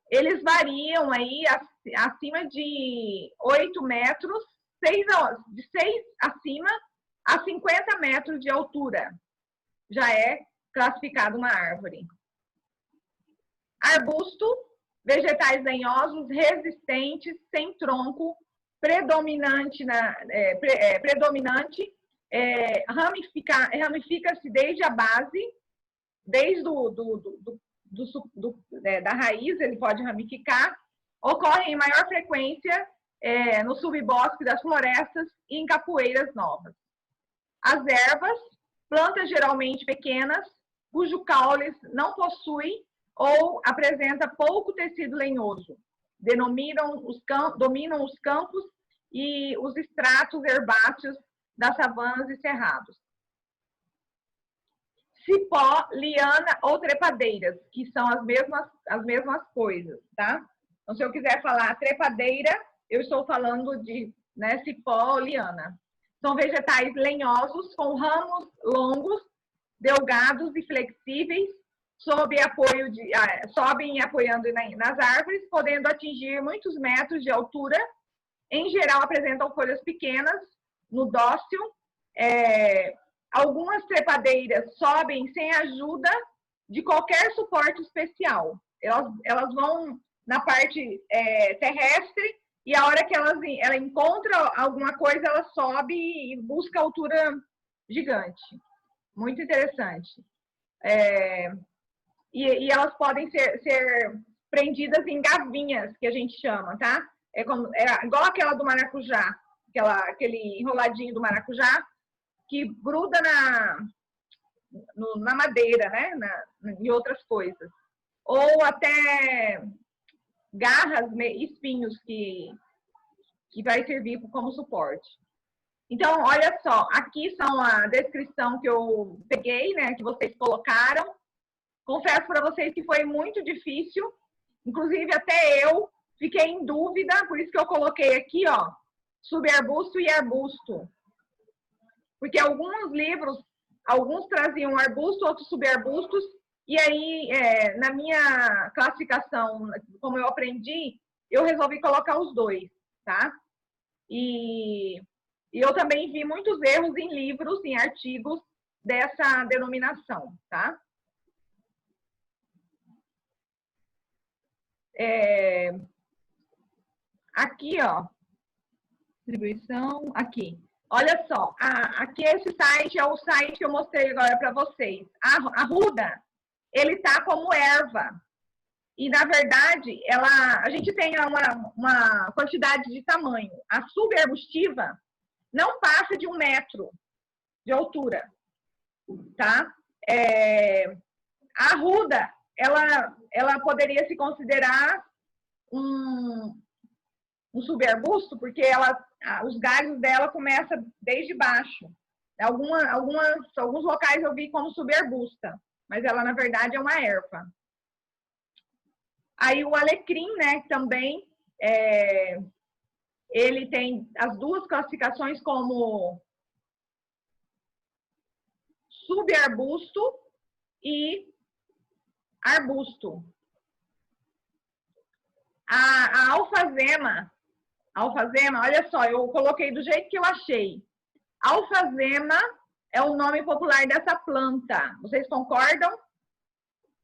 eles variam aí acima de 8 metros, de 6 acima a 50 metros de altura. Já é classificado uma árvore. Arbusto, vegetais lenhosos, resistentes, sem tronco, predominante, ramifica-se desde a base, desde da raiz, ele pode ramificar, ocorre em maior frequência no subbosque das florestas e em capoeiras novas. As ervas, plantas geralmente pequenas, cujo caule não possui ou apresenta pouco tecido lenhoso. Dominam os campos e os estratos herbáceos das savanas e cerrados. Cipó, liana ou trepadeiras, que são as mesmas coisas, tá? Então, se eu quiser falar trepadeira, eu estou falando de cipó ou liana. São vegetais lenhosos com ramos longos, delgados e flexíveis, sobem e apoiando nas árvores, podendo atingir muitos metros de altura. Em geral, apresentam folhas pequenas, no dócil. Algumas trepadeiras sobem sem ajuda de qualquer suporte especial. Elas vão na parte terrestre e a hora que ela encontra alguma coisa, ela sobe e busca altura gigante. Muito interessante. E elas podem ser prendidas em gavinhas, que a gente chama, tá? É igual aquela do maracujá, aquele enroladinho do maracujá, que gruda na madeira, né? E outras coisas. Ou até garras, espinhos que vai servir como suporte. Então, olha só, aqui são a descrição que eu peguei, né? Que vocês colocaram. Confesso para vocês que foi muito difícil. Inclusive, até eu fiquei em dúvida, por isso que eu coloquei aqui, ó, subarbusto e arbusto. Porque alguns livros, alguns traziam arbusto, outros subarbustos, e aí, na minha classificação, como eu aprendi, eu resolvi colocar os dois, tá? E eu também vi muitos erros em livros, em artigos dessa denominação, tá? Aqui, ó, distribuição, aqui. Olha só, aqui esse site é o site que eu mostrei agora para vocês. A ruda, ele tá como erva. E, na verdade, a gente tem uma quantidade de tamanho. A subarbustiva não passa de 1 metro de altura, tá? A ruda, ela poderia se considerar um subarbusto, porque os galhos dela começam desde baixo. Alguns locais eu vi como subarbusta, mas ela, na verdade, é uma erva. Aí o alecrim, né, também, ele tem as duas classificações como subarbusto e arbusto. A alfazema, olha só, eu coloquei do jeito que eu achei. Alfazema é o nome popular dessa planta. Vocês concordam?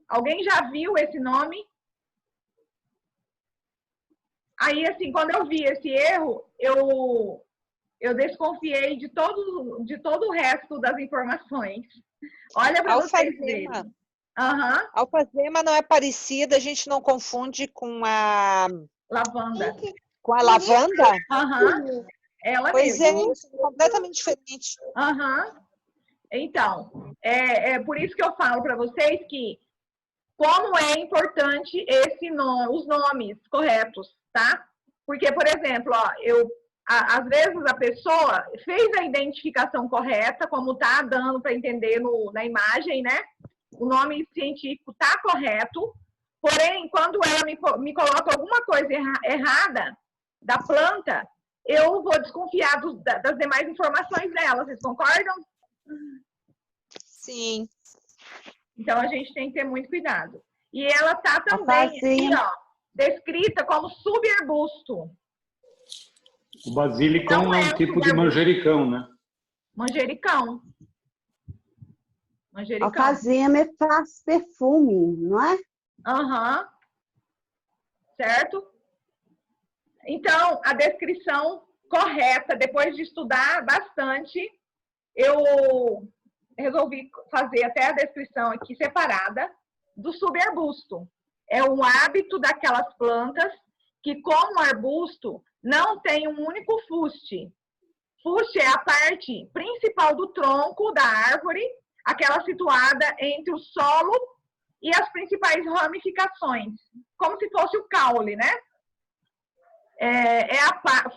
Alguém já viu esse nome? Aí, assim, quando eu vi esse erro, eu desconfiei de todo o resto das informações. Olha para vocês verem. Uhum. Alfazema não é parecida, a gente não confunde com a... Lavanda. Com a lavanda? Aham. Ela pois mesmo. É completamente diferente. Uhum. Então, é por isso que eu falo para vocês que como é importante os nomes corretos, tá? Porque, por exemplo, ó, às vezes a pessoa fez a identificação correta, como tá dando para entender na imagem, né? O nome científico tá correto, porém, quando ela me coloca alguma coisa errada da planta, eu vou desconfiar das demais informações dela. Vocês concordam? Sim. Então, a gente tem que ter muito cuidado. E ela tá também aqui, ó, descrita como subarbusto. O basilicão é um tipo de manjericão, né? Manjericão. Alfazema faz perfume, não é? Aham. Certo? Então, a descrição correta, depois de estudar bastante, eu resolvi fazer até a descrição aqui separada do subarbusto. É um hábito daquelas plantas que, como arbusto, não tem um único fuste. Fuste é a parte principal do tronco da árvore, aquela situada entre o solo e as principais ramificações, como se fosse o caule, né?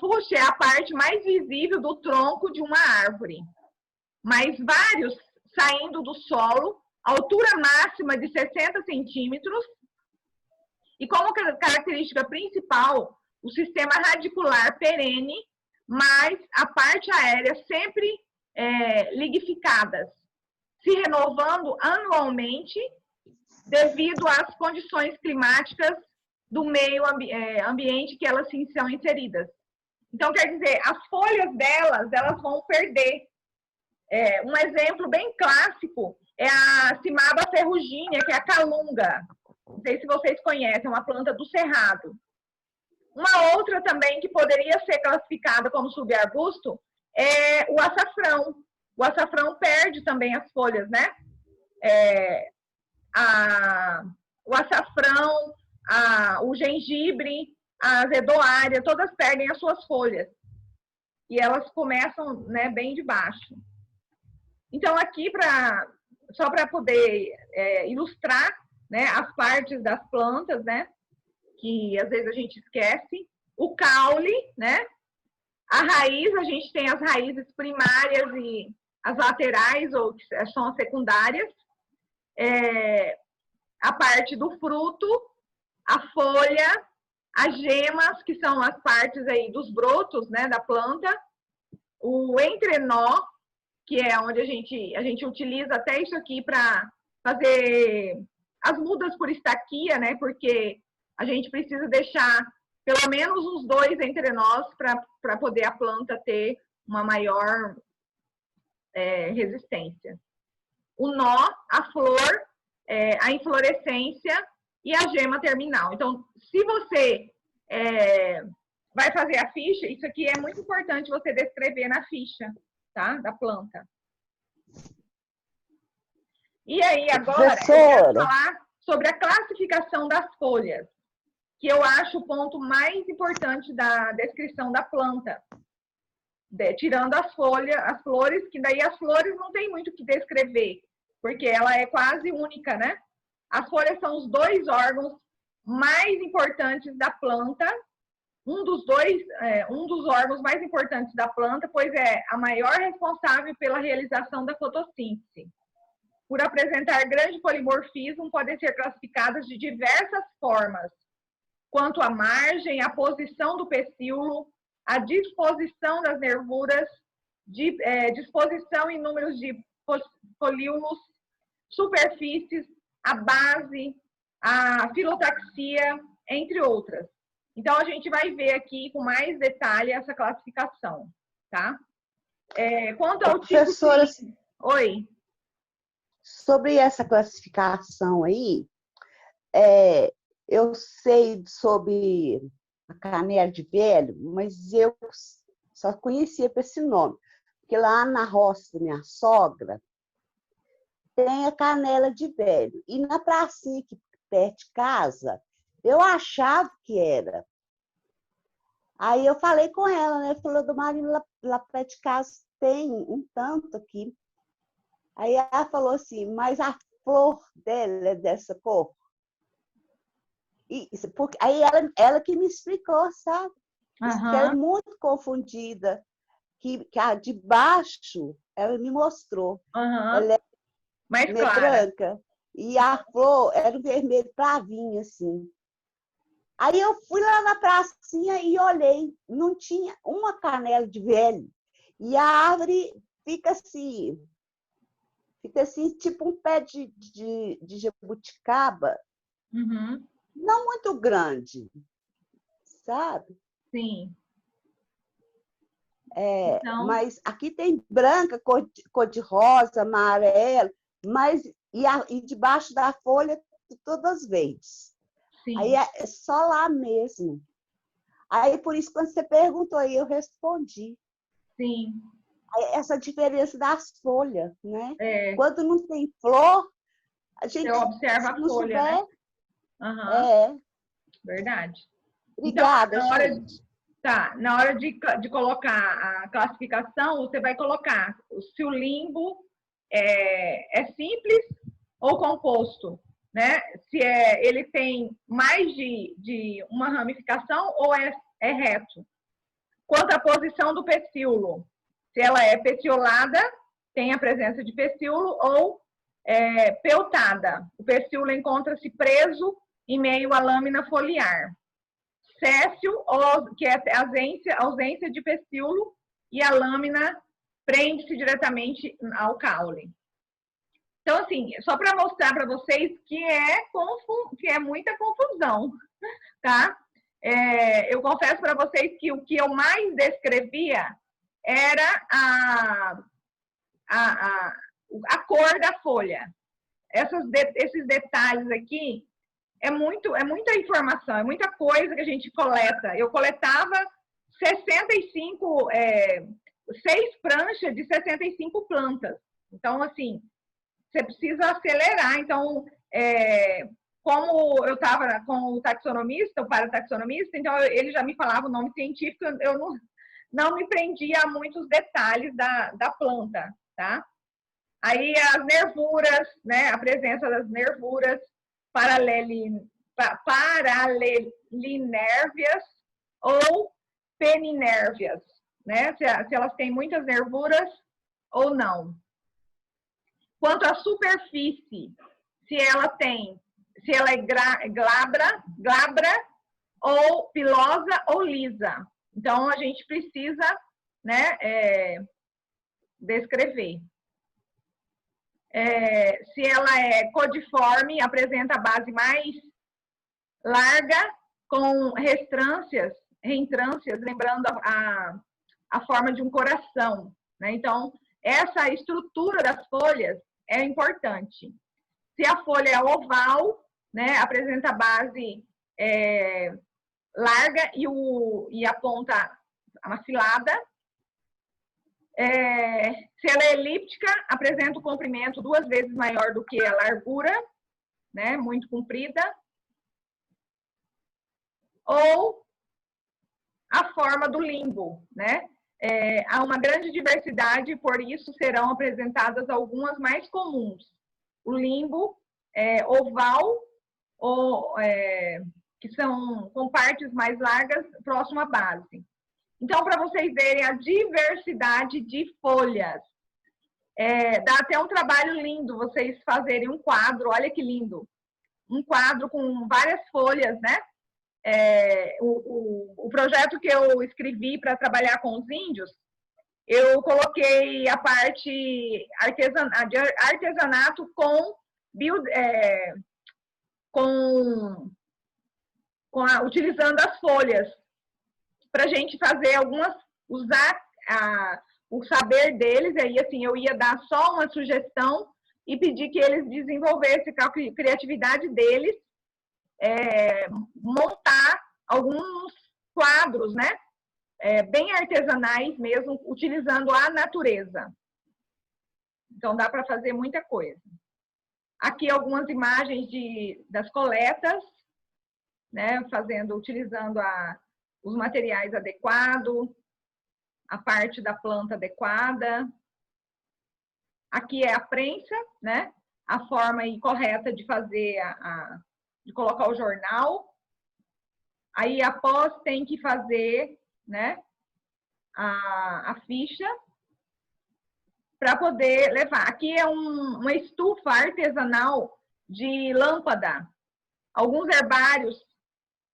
Fuste é a parte mais visível do tronco de uma árvore, mas vários saindo do solo, altura máxima de 60 centímetros, e como característica principal, o sistema radicular perene, mas a parte aérea sempre ligificadas, se renovando anualmente devido às condições climáticas do meio ambiente que elas são inseridas. Então, quer dizer, as folhas delas vão perder. Um exemplo bem clássico é a Cimaba ferruginea, que é a calunga. Não sei se vocês conhecem, é uma planta do cerrado. Uma outra também que poderia ser classificada como subarbusto é o açafrão. O açafrão perde também as folhas, né? O açafrão, o gengibre, a azedoária, todas perdem as suas folhas. E elas começam, né, bem de baixo. Então, aqui, só para poder ilustrar, né, as partes das plantas, né, que às vezes a gente esquece, o caule, né, a raiz, a gente tem as raízes primárias e as laterais, ou que são as secundárias, a parte do fruto, a folha, as gemas, que são as partes aí dos brotos, né, da planta, o entrenó, que é onde a gente utiliza até isso aqui para fazer as mudas por estaquia, né, porque a gente precisa deixar pelo menos uns 2 entrenós para poder a planta ter uma maior resistência. O nó, a flor, a inflorescência e a gema terminal. Então, se você vai fazer a ficha, isso aqui é muito importante você descrever na ficha, tá? Da planta. E aí, agora, eu quero falar sobre a classificação das folhas, que eu acho o ponto mais importante da descrição da planta. Tirando as folhas, as flores, que daí as flores não tem muito o que descrever, porque ela é quase única, né? As folhas são os 2 órgãos mais importantes da planta, um dos órgãos mais importantes da planta, pois é a maior responsável pela realização da fotossíntese. Por apresentar grande polimorfismo, podem ser classificadas de diversas formas, quanto à margem, a posição do pecíolo, a disposição das nervuras, disposição em números de folíolos, superfícies, a base, a filotaxia, entre outras. Então, a gente vai ver aqui com mais detalhe essa classificação, tá? Quanto ao professora, tipo... Oi. Sobre essa classificação aí, eu sei sobre a canela de velho, mas eu só conhecia por esse nome. Porque lá na roça da minha sogra, tem a canela de velho. E na pracinha aqui perto de casa, eu achava que era. Aí eu falei com ela, né? Falou, do marido lá perto de casa tem um tanto aqui. Aí ela falou assim, mas a flor dela é dessa cor? Aí ela que me explicou, sabe? Uhum. Que ela é muito confundida. Que a de baixo, ela me mostrou. Uhum. Ela é mais branca. E a flor era um vermelho pravinho, assim. Aí eu fui lá na pracinha e olhei. Não tinha uma canela de velho. E a árvore fica assim, tipo um pé de jabuticaba. Uhum. Não muito grande, sabe? Sim. Então... Mas aqui tem branca, cor de rosa, amarelo, mas e debaixo da folha todas verdes. Sim. Aí é só lá mesmo. Aí por isso quando você perguntou aí eu respondi. Sim. Aí, essa diferença das folhas, né? Quando não tem flor, a gente você observa a folha, souber, né? Uhum. Verdade. Obrigada, então, gente. Na hora de colocar a classificação, você vai colocar se o limbo é simples ou composto, né? Se ele tem mais de uma ramificação ou é reto. Quanto à posição do pecíolo, se ela é peciolada, tem a presença de pecíolo, ou peltada. O pecíolo encontra-se preso em meio à lâmina foliar. Céssio, que é a ausência de pecíolo, e a lâmina prende-se diretamente ao caule. Então, assim, só para mostrar para vocês que é muita confusão, tá? Eu confesso para vocês que o que eu mais descrevia era a cor da folha. Esses detalhes aqui é muita informação, é muita coisa que a gente coleta. Eu coletava 6 pranchas de 65 plantas. Então, assim, você precisa acelerar. Então, como eu estava com o taxonomista, o parataxonomista, então ele já me falava o nome científico, eu não me prendia a muitos detalhes da planta, tá? Aí as nervuras, né? A presença das nervuras paralelinérvias ou peninérvias, né? Se elas têm muitas nervuras ou não. Quanto à superfície, se ela é glabra ou pilosa ou lisa. Então, a gente precisa, né, descrever. Se ela é codiforme, apresenta a base mais larga, com reentrâncias, lembrando a forma de um coração, né? Então, essa estrutura das folhas é importante. Se a folha é oval, né, apresenta a base larga e a ponta afilada. Se ela é elíptica, apresenta o comprimento 2 vezes maior do que a largura, né, muito comprida. Ou a forma do limbo, né? Há uma grande diversidade, por isso serão apresentadas algumas mais comuns. O limbo oval, que são com partes mais largas, próximo à base. Então, para vocês verem a diversidade de folhas, dá até um trabalho lindo vocês fazerem um quadro, olha que lindo. Um quadro com várias folhas, né? O projeto que eu escrevi para trabalhar com os índios, eu coloquei a parte de artesanato utilizando as folhas, para a gente fazer usar o saber deles. Aí, assim, eu ia dar só uma sugestão e pedir que eles desenvolvessem a criatividade deles, montar alguns quadros, né? Bem artesanais mesmo, utilizando a natureza. Então, dá para fazer muita coisa. Aqui algumas imagens das coletas, né? Utilizando os materiais adequados, a parte da planta adequada. Aqui é a prensa, né? A forma correta de fazer de colocar o jornal. Aí, após, tem que fazer, né, a ficha para poder levar. Aqui é uma estufa artesanal de lâmpada. Alguns herbários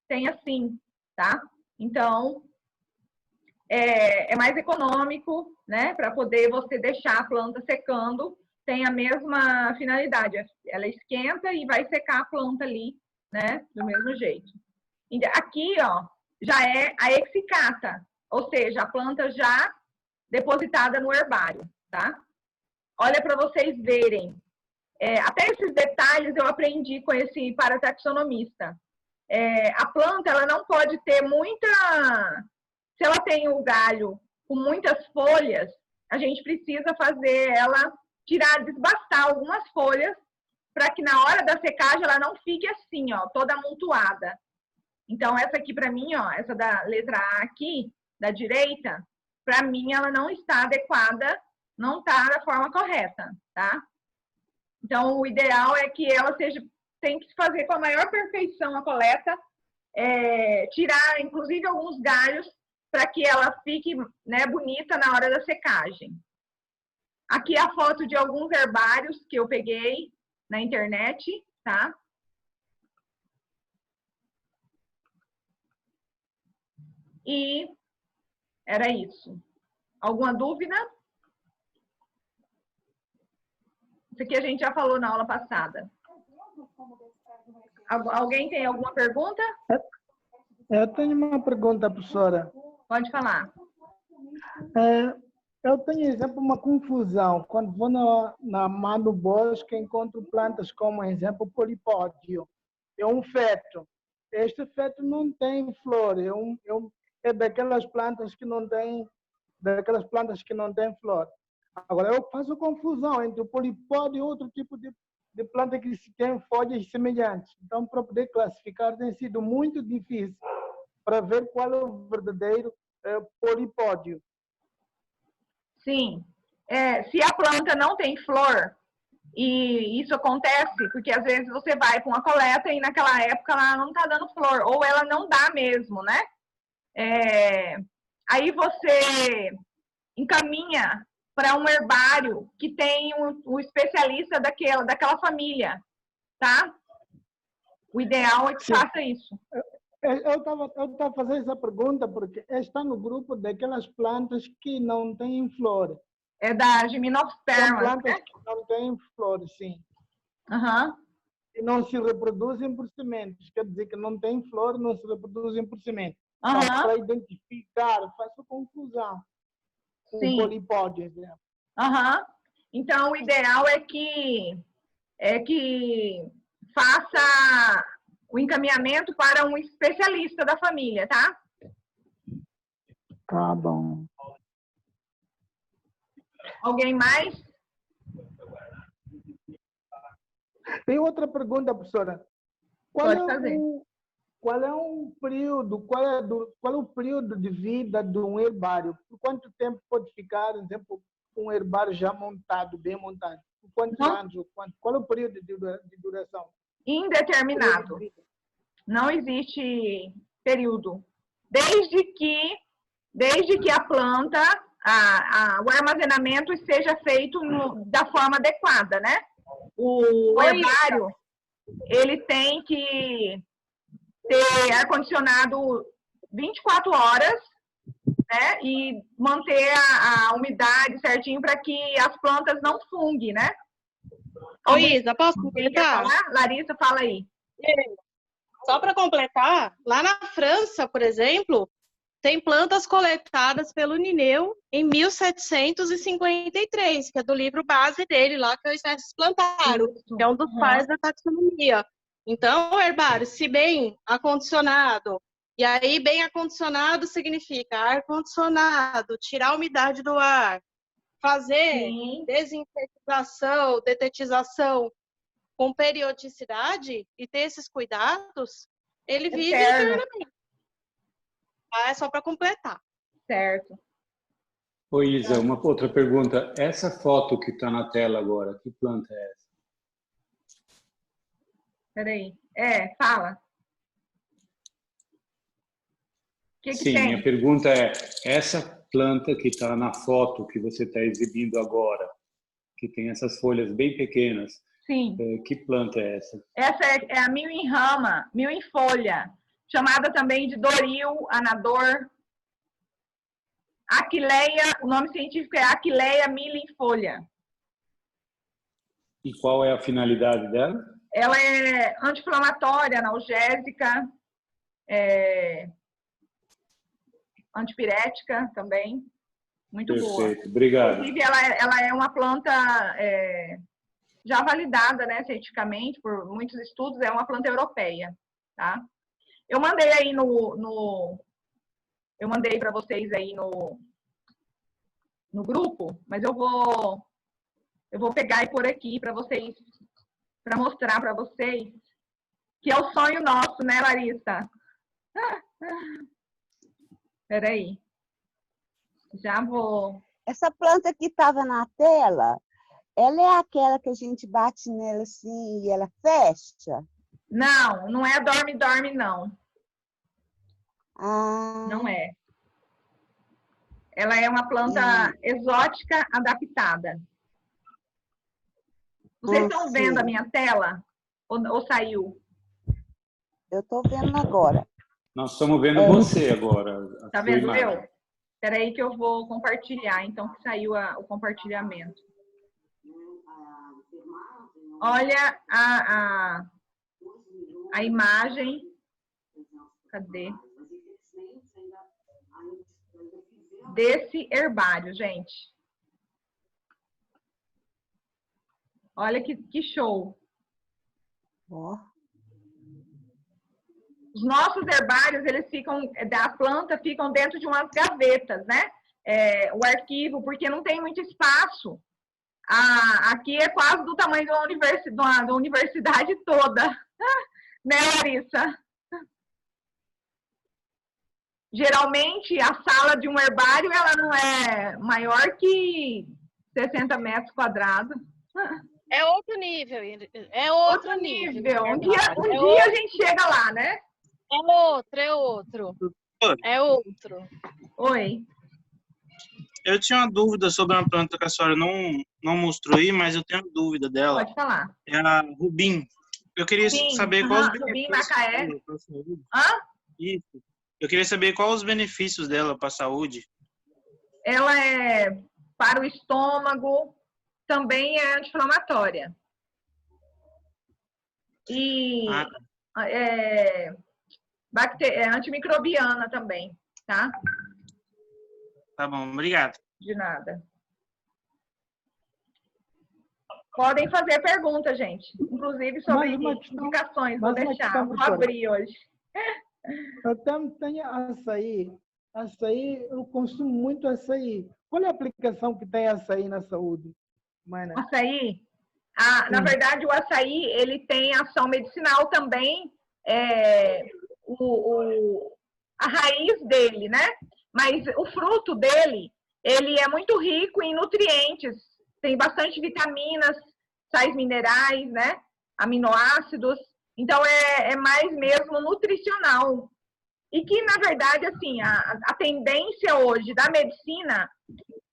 têm assim, tá? Então, é mais econômico, né, para poder você deixar a planta secando. Tem a mesma finalidade. Ela esquenta e vai secar a planta ali, né, do mesmo jeito. Aqui, ó, já é a exicata, ou seja, a planta já depositada no herbário, tá? Olha para vocês verem. Até esses detalhes eu aprendi com esse parataxonomista. A planta, ela não pode ter se ela tem o galho com muitas folhas, a gente precisa fazer ela desbastar algumas folhas para que na hora da secagem ela não fique assim, ó, toda amontoada. Então, essa aqui para mim, ó, essa da letra A aqui, da direita, para mim ela não está adequada, não está da forma correta, tá? Então, o ideal é que ela tem que se fazer com a maior perfeição a coleta, tirar, inclusive, alguns galhos para que ela fique, né, bonita na hora da secagem. Aqui a foto de alguns herbários que eu peguei na internet, tá? E era isso. Alguma dúvida? Isso aqui a gente já falou na aula passada. Alguém tem alguma pergunta? Eu tenho uma pergunta, professora. Pode falar. Eu tenho, exemplo, uma confusão. Quando vou na mar do bosque, encontro plantas como, exemplo, polipódio. É um feto. Este feto não tem flor. É daquelas plantas que não tem flor. Agora, eu faço confusão entre o polipódio e outro tipo de planta que tem folhas semelhantes. Então, para poder classificar, tem sido muito difícil para ver qual é o verdadeiro polipódio. Sim. Se a planta não tem flor, e isso acontece porque às vezes você vai para uma coleta e naquela época ela não está dando flor, ou ela não dá mesmo, né? Aí você encaminha para um herbário que tem um especialista daquela família, tá? O ideal é que faça isso. Eu estava fazendo essa pergunta porque está no grupo daquelas plantas que não têm flor. É da Gymnosperma. São plantas que não têm flor, sim. E não se reproduzem por sementes. Quer dizer que não tem flor, não se reproduzem por sementes. Então, para identificar, faço confusão com o polipódio, exemplo. Então, o ideal é que faça o encaminhamento para um especialista da família, tá? Tá bom. Alguém mais? Tem outra pergunta, professora. Pode fazer. Qual é o período de vida de um herbário? Por quanto tempo pode ficar, por exemplo, um herbário já montado, bem montado? Por quantos anos? Qual é o período de duração? Indeterminado. Não existe período. Desde que a planta, o armazenamento seja feito da forma adequada, né? O herbário, ele tem que ter ar-condicionado 24 horas, né? E manter a umidade certinho para que as plantas não funguem, né? Oi, Isa, posso completar? Larissa, fala aí. Só para completar, lá na França, por exemplo, tem plantas coletadas pelo Linneu em 1753, que é do livro base dele, lá que os espécies plantaram, que é um dos pais da taxonomia. Então, o herbário, se bem acondicionado, e aí bem acondicionado significa ar-condicionado, tirar a umidade do ar, fazer desinfetização, detetização com periodicidade e ter esses cuidados, ele vive eternamente. É só para completar. Certo. Oi, Isa, uma outra pergunta. Essa foto que está na tela agora, que planta é essa? Peraí. Fala. Que Sim, tem? minha pergunta é, essa planta que está na foto que você está exibindo agora, que tem essas folhas bem pequenas, que planta é essa? Essa é a mil em rama, mil em folha, chamada também de Doril, Anador, Aquileia, o nome científico é Aquileia millinfolha. E qual é a finalidade dela? Ela é anti-inflamatória, analgésica, antipirética também, muito boa. Perfeito, obrigado. Inclusive, ela é uma planta já validada, né, cientificamente por muitos estudos, é uma planta europeia, tá? Eu mandei aí eu mandei para vocês aí no grupo, mas eu vou pegar e pôr aqui para vocês, para mostrar para vocês que é o sonho nosso, né, Larissa? Espera aí. Já vou. Essa planta que estava na tela, ela é aquela que a gente bate nela assim e ela fecha? Não, não é dorme-dorme, não. Não é. Ela é uma planta exótica adaptada. Vocês estão vendo a minha tela? Ou saiu? Eu estou vendo agora. Nós estamos vendo você agora. Está vendo eu? Espera aí que eu vou compartilhar, então, que saiu o compartilhamento. Olha a imagem. Cadê? desse herbário, gente. Olha que show. Ó. Os nossos herbários, eles ficam, da planta, ficam dentro de umas gavetas, né? O arquivo, porque não tem muito espaço. Aqui é quase do tamanho da universidade toda. Né, Larissa? Geralmente, a sala de um herbário, ela não é maior que 60 metros quadrados. É outro nível. É outro nível. Um dia a gente chega lá, né? É outro. Oi. Eu tinha uma dúvida sobre uma planta que a senhora não mostrou aí, mas eu tenho dúvida dela. Pode falar. É a Rubim. Eu queria saber quais os Rubim benefícios Macaé. dela para a saúde. Hã? Isso. Eu queria saber quais os benefícios dela para a saúde. Ela é para o estômago, também é anti-inflamatória. E é antimicrobiana também, tá? Tá bom, obrigado. De nada. Podem fazer pergunta, gente. Inclusive sobre indicações. Vou deixar, vou abrir hoje. Eu também tenho açaí. Açaí, eu consumo muito açaí. Qual é a aplicação que tem açaí na saúde, Mana? Açaí? Na verdade, o açaí, ele tem ação medicinal também, a raiz dele, né? Mas o fruto dele, ele é muito rico em nutrientes. Tem bastante vitaminas, sais minerais, né? Aminoácidos. Então, é mais mesmo nutricional. E que, na verdade, assim, a tendência hoje da medicina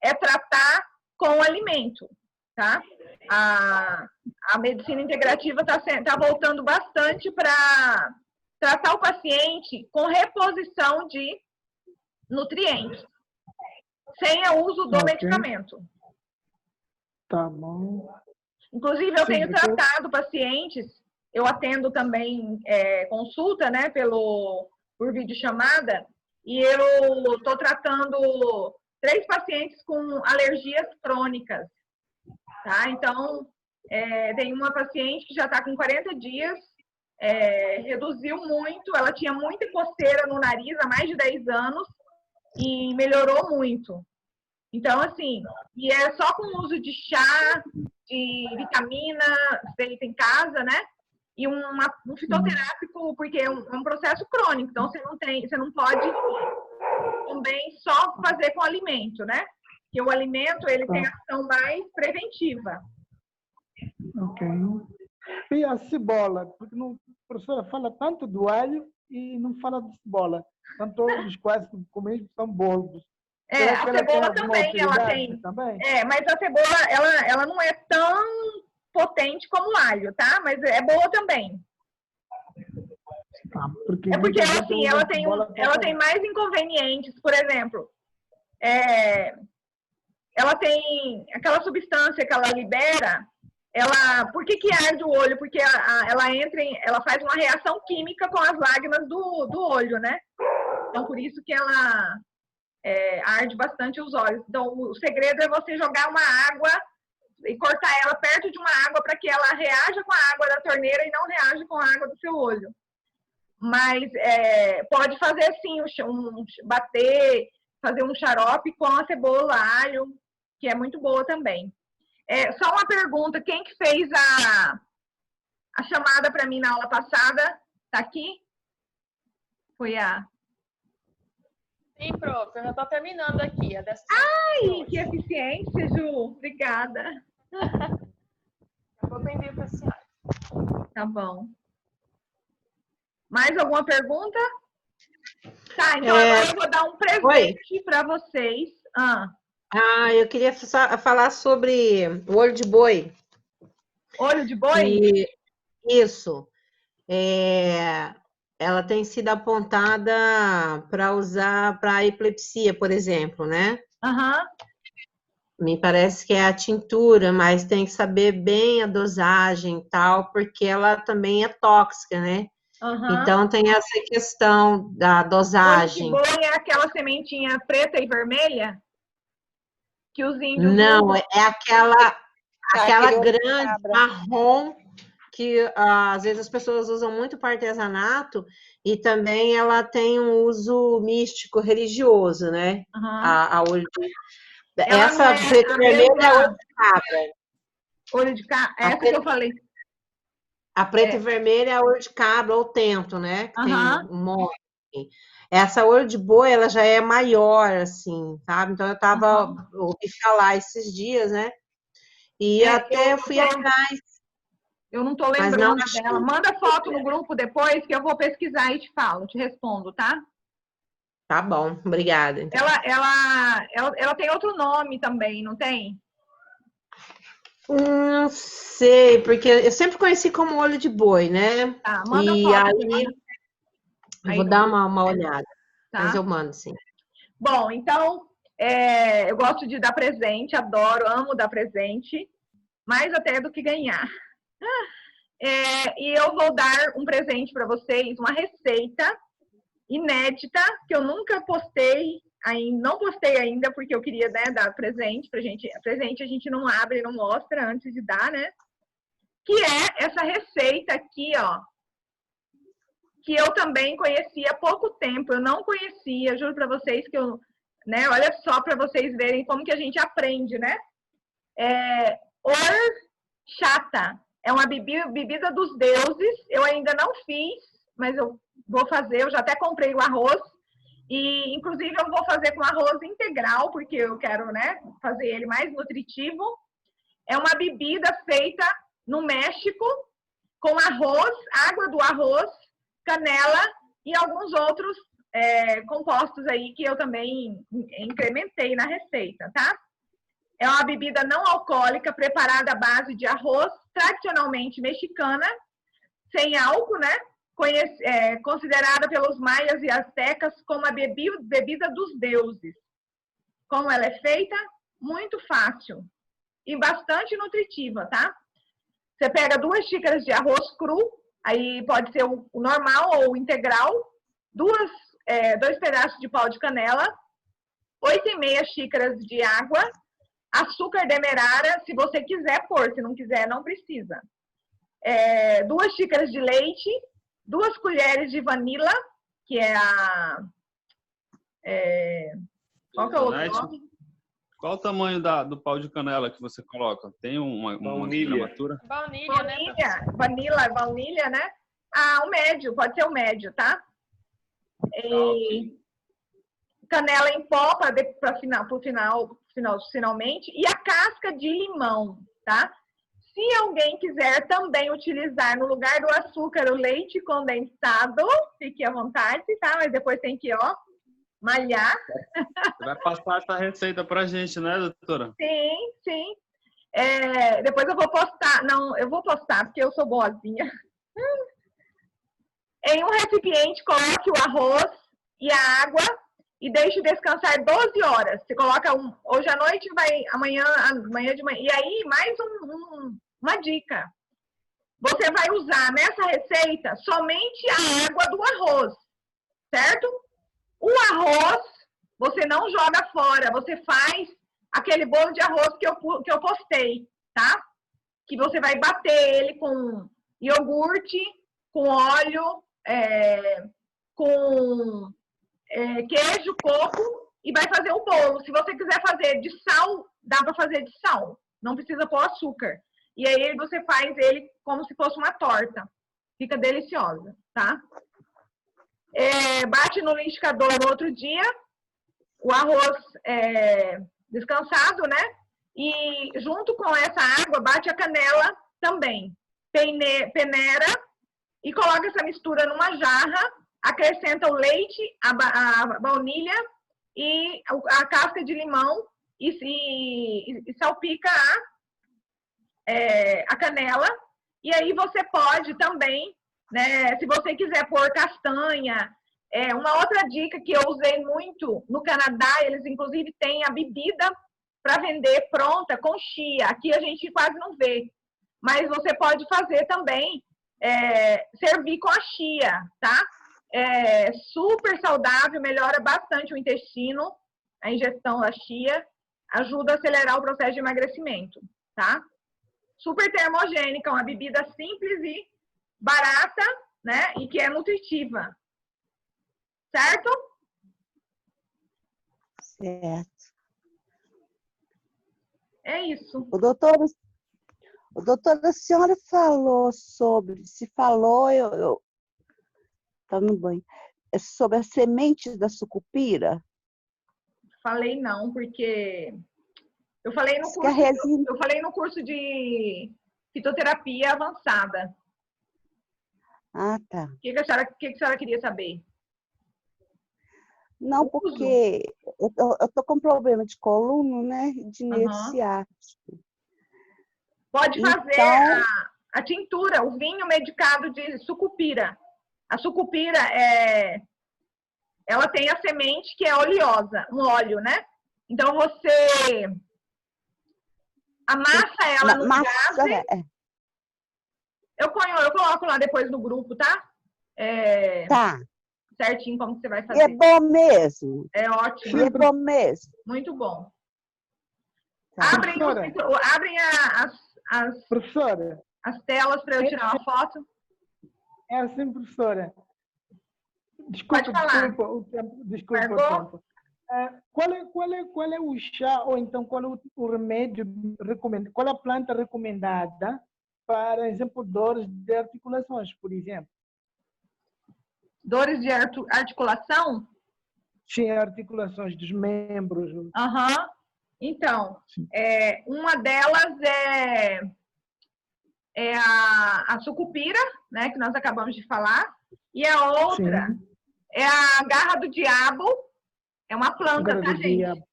é tratar com o alimento, tá? A medicina integrativa está voltando bastante para tratar o paciente com reposição de nutrientes, sem o uso do medicamento. Tá bom. Inclusive, eu tenho tratado pacientes, eu atendo também consulta, né, por videochamada, e eu estou tratando 3 pacientes com alergias crônicas, tá? Então, tem uma paciente que já está com 40 dias, reduziu muito, ela tinha muita coceira no nariz há mais de 10 anos e melhorou muito. Então, assim, e é só com o uso de chá, de vitamina feita em casa, né? E um fitoterápico, porque é um processo crônico, então você não pode também só fazer com alimento, né? Porque o alimento, ele tem ação mais preventiva. Ok. E a cebola? Porque a professora fala tanto do alho e não fala de cebola. Então, todos os quase que comemos são bolos. A cebola também, ela tem. Também? Mas a cebola, ela não é tão potente como o alho, tá? Mas é boa também. Porque assim, ela tem mais inconvenientes. Por exemplo, ela tem aquela substância que ela libera. Por que arde o olho? Porque ela faz uma reação química com as lágrimas do olho, né? Então, por isso que ela arde bastante os olhos. Então, o segredo é você jogar uma água e cortar ela perto de uma água para que ela reaja com a água da torneira e não reaja com a água do seu olho. Mas pode fazer sim, fazer um xarope com a cebola, alho, que é muito boa também. Só uma pergunta, quem que fez a chamada para mim na aula passada? Tá aqui? Foi a... Sim, prof, eu já estou terminando aqui. Ai, que eficiência, Ju. Obrigada. Eu vou atender para a senhora. Tá bom. Mais alguma pergunta? Tá, então agora eu vou dar um presente para vocês. Eu queria falar sobre o olho de boi. Olho de boi? Isso. Ela tem sido apontada para usar para epilepsia, por exemplo, né? Me parece que é a tintura, mas tem que saber bem a dosagem e tal, porque ela também é tóxica, né? Então, tem essa questão da dosagem. Olho de boi é aquela sementinha preta e vermelha? Que os índios Não, usam? é aquela grande marrom que às vezes as pessoas usam muito para artesanato e também ela tem um uso místico religioso, né? A olho de... Essa preta e vermelha é olho de cabra. Olho de cabra, essa que eu falei. A preta e vermelha é olho de cabra ou tento, né? Que tem um monte. Essa olho de boi, ela já é maior, assim, sabe? Então, eu ouvi falar esses dias, né? E até eu fui atrás. Eu não tô lembrando dela. Manda foto no grupo depois que eu vou pesquisar e te falo, te respondo, tá? Tá bom, obrigada. Então. Ela tem outro nome também, não tem? Não sei, porque eu sempre conheci como olho de boi, né? Tá, manda foto. Aí vou dar uma olhada, tá? Mas eu mando, sim. Bom, então, eu gosto de dar presente, adoro, amo dar presente, mais até do que ganhar. E eu vou dar um presente para vocês, uma receita inédita, que eu nunca postei, não postei ainda, porque eu queria, né, dar presente pra gente. Presente a gente não abre, não mostra antes de dar, né? Que é essa receita aqui, ó, que eu também conheci há pouco tempo. Eu não conhecia, juro para vocês que eu, né, olha só para vocês verem como que a gente aprende, né? Horchata. É uma bebida dos deuses. Eu ainda não fiz, mas eu vou fazer. Eu já até comprei o arroz. E, inclusive, eu vou fazer com arroz integral, porque eu quero, né, fazer ele mais nutritivo. É uma bebida feita no México, com arroz, água do arroz, canela e alguns outros compostos aí que eu também incrementei na receita, tá? É uma bebida não alcoólica, preparada à base de arroz, tradicionalmente mexicana, sem álcool, né? Considerada pelos maias e astecas como a bebida dos deuses. Como ela é feita? Muito fácil e bastante nutritiva, tá? Você pega 2 xícaras de arroz cru, aí pode ser o normal ou o integral, 2 pedaços de pau de canela, 8,5 xícaras de água, açúcar demerara, se você quiser pôr, se não quiser, não precisa. 2 xícaras de leite, 2 colheres de vanila, que é a... qual que é o outro nome? Qual o tamanho do pau de canela que você coloca? Tem uma gramatura? Baunilha, né? O médio, pode ser o médio, tá? Canela em pó para finalmente. E a casca de limão, tá? Se alguém quiser também utilizar no lugar do açúcar o leite condensado, fique à vontade, tá? Mas depois tem que, ó, malhar. Você vai passar essa receita pra gente, né, doutora? Sim, sim. Depois eu vou postar. Não, eu vou postar, porque eu sou boazinha. Em um recipiente, coloque o arroz e a água e deixe descansar 12 horas. Você coloca hoje à noite, amanhã de manhã. E aí, mais uma dica. Você vai usar nessa receita somente a água do arroz, certo? O arroz, você não joga fora. Você faz aquele bolo de arroz que eu postei, tá? Que você vai bater ele com iogurte, com óleo, com queijo, coco e vai fazer o bolo. Se você quiser fazer de sal, dá para fazer de sal. Não precisa pôr açúcar. E aí você faz ele como se fosse uma torta. Fica deliciosa, tá? Bate no liquidificador no outro dia. O arroz descansado, né? E junto com essa água, bate a canela também. Peneira e coloca essa mistura numa jarra. Acrescenta o leite, a baunilha e a casca de limão e salpica a canela. E aí você pode também, né, se você quiser pôr castanha. Uma outra dica que eu usei muito no Canadá, eles inclusive têm a bebida para vender pronta com chia. Aqui a gente quase não vê. Mas você pode fazer também servir com a chia, tá? É super saudável, melhora bastante o intestino, a ingestão da chia, ajuda a acelerar o processo de emagrecimento, tá? Super termogênica, uma bebida simples e barata, né? E que é nutritiva. Certo? Certo. É isso. Doutora, a senhora falou sobre, se falou, eu tá no banho, sobre as sementes da sucupira? Falei não, porque eu falei no curso, eu falei no curso de fitoterapia avançada. Ah, tá. O que a senhora queria saber? Não, porque eu tô com problema de coluna, né? De nervo ciático. Pode fazer a tintura, o vinho medicado de sucupira. A sucupira ela tem a semente que é oleosa, um óleo, né? Então você amassa ela no gás. Eu coloco lá depois no grupo, tá? Tá. Certinho como você vai fazer. É bom mesmo. É ótimo. É bom mesmo. Muito bom. Tá. Abrem Professora, as telas para eu tirar uma foto. É assim, professora. Desculpa o tempo. Qual é o chá, ou então qual é o remédio recomendado? Qual é a planta recomendada para, exemplo, dores de articulações, por exemplo? Dores de articulação? Sim, articulações dos membros. Então, uma delas é a sucupira, né, que nós acabamos de falar, e a outra é a garra do diabo, é uma planta, tá, gente? Diabo.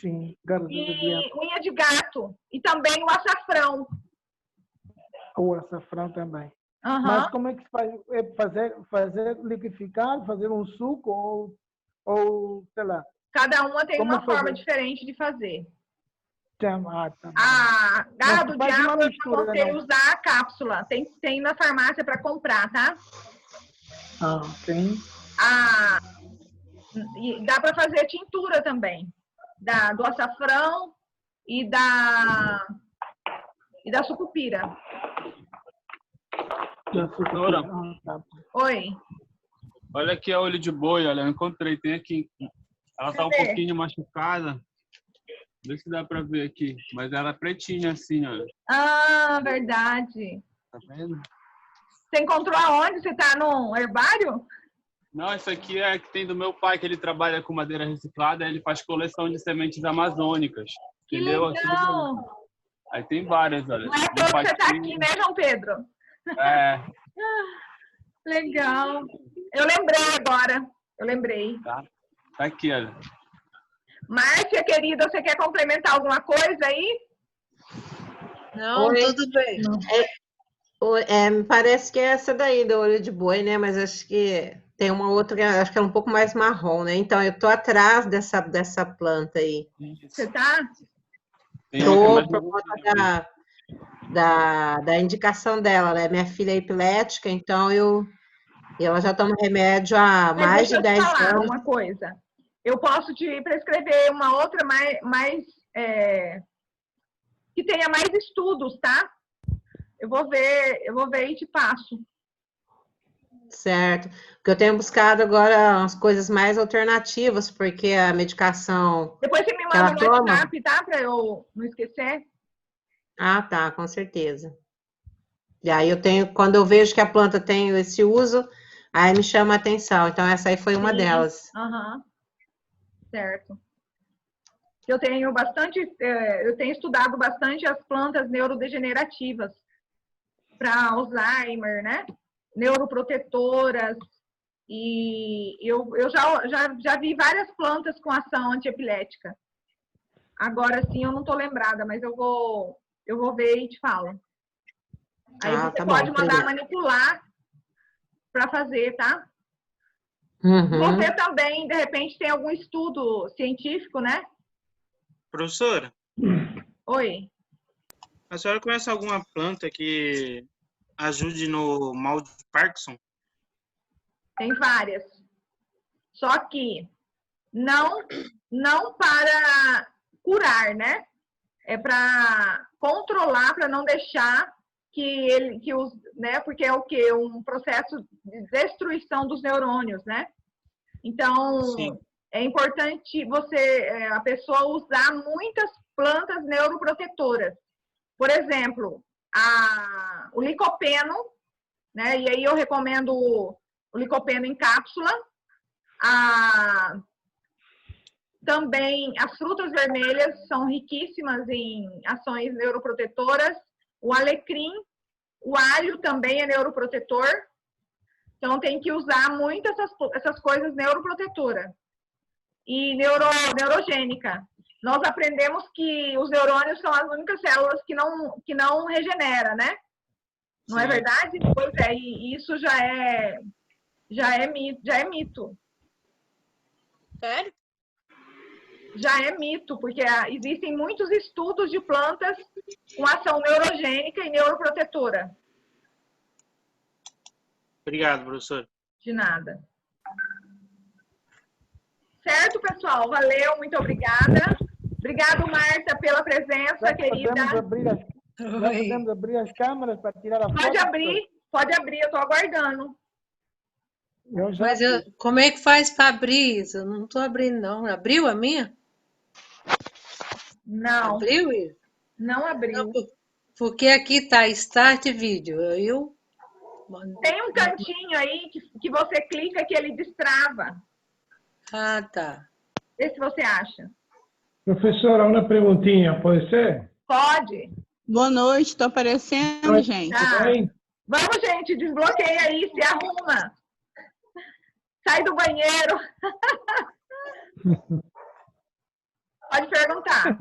Sim, garra do diabo. Unha de gato, e também o açafrão. O açafrão também. Mas como é que se faz? É fazer liquidificar, fazer um suco ou sei lá? Cada uma tem uma forma diferente de fazer. Tá. A garra do diabo, eu aconselho usar a cápsula. Tem na farmácia para comprar, tá? Ok. E dá para fazer tintura também. Do açafrão e da sucupira. Doutora. Oi. Olha aqui a olho de boi, olha, eu encontrei, tem aqui. Ela tá um pouquinho machucada. Vê se dá pra ver aqui. Mas ela é pretinha assim, olha. Ah, verdade. Tá vendo? Você encontrou aonde? Você tá num herbário? Não, isso aqui é que tem do meu pai, que ele trabalha com madeira reciclada, ele faz coleção de sementes amazônicas. Que entendeu? legal! Aí tem várias, olha. Não é que você tá aqui, né, João Pedro? Legal. Eu lembrei agora. Eu lembrei. Tá aqui, olha. Márcia, querida, você quer complementar alguma coisa aí? Não, tudo bem. Me parece que é essa daí do olho de boi, né? Mas acho que tem uma outra, acho que é um pouco mais marrom, né? Então, eu tô atrás dessa planta aí. Você tá? Tô por conta da indicação dela, né? Minha filha é epilética, então ela já toma remédio há mais de 10 anos. Falar uma coisa. Eu posso te prescrever uma outra mais que tenha mais estudos, tá? Eu vou ver e te passo. Certo. Porque eu tenho buscado agora umas coisas mais alternativas, porque a medicação. Depois você me manda no WhatsApp, tá? Para eu não esquecer. Ah, tá, com certeza. E aí quando eu vejo que a planta tem esse uso, aí me chama a atenção. Então, essa aí foi uma delas. Certo. Eu tenho estudado bastante as plantas neurodegenerativas para Alzheimer, né? Neuroprotetoras. E eu já vi várias plantas com ação antiepilética. Agora sim, eu não estou lembrada, mas eu vou ver e te falo. Aí você pode mandar manipular para fazer, tá? Você também, de repente, tem algum estudo científico, né? Professora? Oi. A senhora conhece alguma planta que ajude no mal de Parkinson? Tem várias. Só que não para curar, né? É para controlar, para não deixar né? Porque é o quê? Um processo de destruição dos neurônios, né? Então, sim, é importante a pessoa usar muitas plantas neuroprotetoras. Por exemplo, o licopeno, né? E aí eu recomendo o licopeno em cápsula. Também as frutas vermelhas são riquíssimas em ações neuroprotetoras. O alecrim, o alho também é neuroprotetor. Então, tem que usar muito essas coisas neuroprotetoras. E neurogênica. Nós aprendemos que os neurônios são as únicas células que não regenera, né? Não é verdade? Pois é, e isso já é mito. Sério? Já é mito, porque existem muitos estudos de plantas com ação neurogênica e neuroprotetora. Obrigado, professor. De nada. Certo, pessoal? Valeu, muito obrigada. Obrigado, Marta, pela presença, querida. Podemos abrir as câmeras para tirar a foto? Pode abrir, eu estou aguardando. Mas como é que faz para abrir isso? Eu não estou abrindo, não. Abriu a minha? Não. Abriu? Não abriu. Não, porque aqui está Start Video. Tem um cantinho aí que você clica que ele destrava. Ah, tá. Vê se você acha. Professora, uma perguntinha, pode ser? Pode. Boa noite, estou aparecendo, gente. Tá. Vamos, gente, desbloqueia aí, se arruma. Sai do banheiro. Pode perguntar.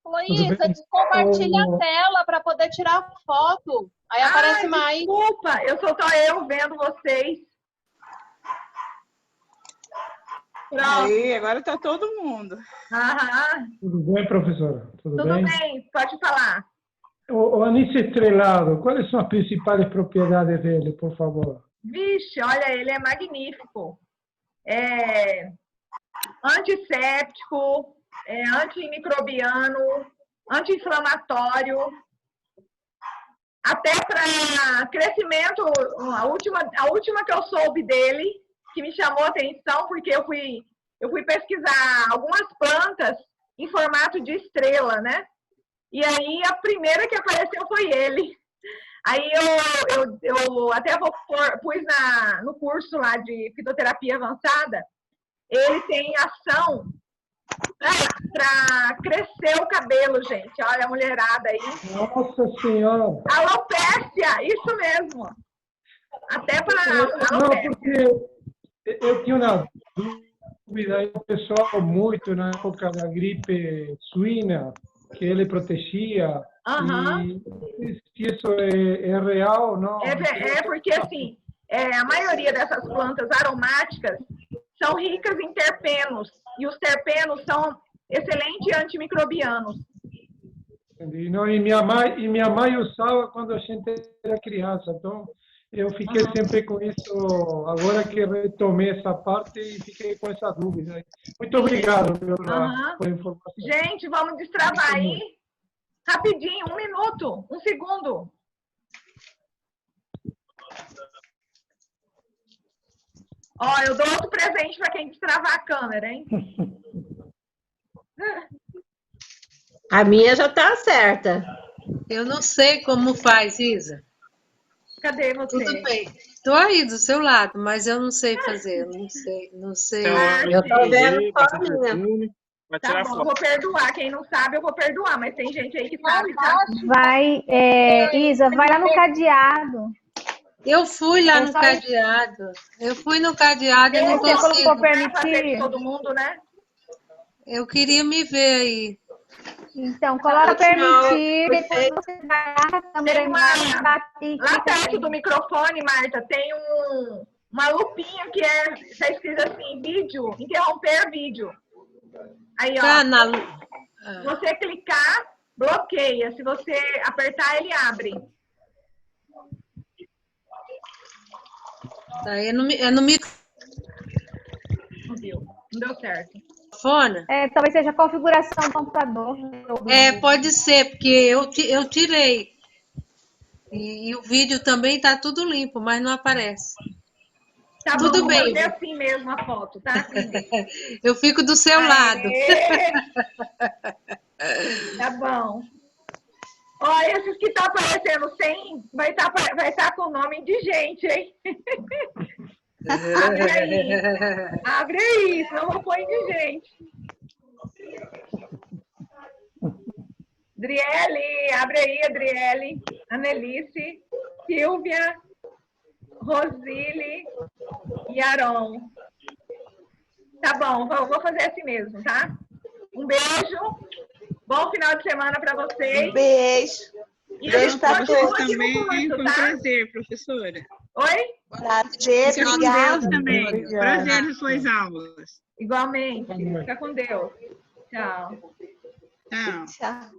Luísa, compartilha a tela para poder tirar foto. Aí aparece mais. Desculpa, só eu vendo vocês. Pronto. Aí, agora está todo mundo. Tudo bem, professora? Tudo bem, pode falar. O anis estrelado, quais são as principais propriedades dele, por favor? Vixe, olha, ele é magnífico. É antisséptico, antimicrobiano, anti-inflamatório, até para crescimento. A última que eu soube dele, que me chamou a atenção, porque eu fui pesquisar algumas plantas em formato de estrela, né? E aí a primeira que apareceu foi ele. Aí eu até pus no curso lá de fitoterapia avançada, ele tem ação para crescer o cabelo, gente. Olha a mulherada aí. Nossa Senhora! Alopécia, isso mesmo. Até para alopécia. Não, porque eu tinha uma dúvida aí, o pessoal muito na época da gripe suína, que ele protegia. E se isso é real ou não? É porque, assim, a maioria dessas plantas aromáticas são ricas em terpenos. E os terpenos são excelentes antimicrobianos. Entendi. Não, e minha mãe usava quando a gente era criança. Então, eu fiquei sempre com isso. Agora que retomei essa parte e fiquei com essa dúvida. Muito obrigado pela informação. Gente, vamos destravar aí. Rapidinho, 1 minuto, 1 segundo. Ó, eu dou outro presente para quem destravar a câmera, hein? A minha já tá certa. Eu não sei como faz, Isa. Cadê você? Tudo bem. Estou aí do seu lado, mas eu não sei fazer. Não sei. Eu tô vendo só a minha. Tá bom, eu vou perdoar. Quem não sabe, eu vou perdoar. Mas tem gente aí que sabe. Vai, Isa, vai lá no cadeado. Eu fui lá no cadeado. Eu fui no cadeado e não consigo. Você colocou permitir? Todo mundo, né? Eu queria me ver aí. Então, coloca permitir. Depois você vai lá, a câmera lá perto do microfone, Marta, tem uma lupinha que está escrito assim, vídeo, interromper vídeo. Aí, ó, você clicar, bloqueia. Se você apertar, ele abre. Tá, é no microfone. Não deu certo. Talvez seja a configuração do computador. Pode ser, porque eu tirei. E o vídeo também tá tudo limpo, mas não aparece. Tá tudo bom, bem. Vou fazer assim mesmo a foto, tá? Eu fico do seu lado. Tá bom. Olha, esses que tá aparecendo sem, vai estar com o nome de gente, hein? Abre aí. Abre aí, senão eu vou pôr indigente. Adriele, abre aí, Adriele. Anelice, Silvia, Rosile e Aron. Tá bom, vou fazer assim mesmo, tá? Um beijo. Bom final de semana para vocês. Um beijo. E beijo para todos também. Foi um prazer, professora. Oi? Prazer, obrigada. Também. Prazer nas suas aulas. Igualmente. Fica com Deus. Tchau. Tchau. Tchau.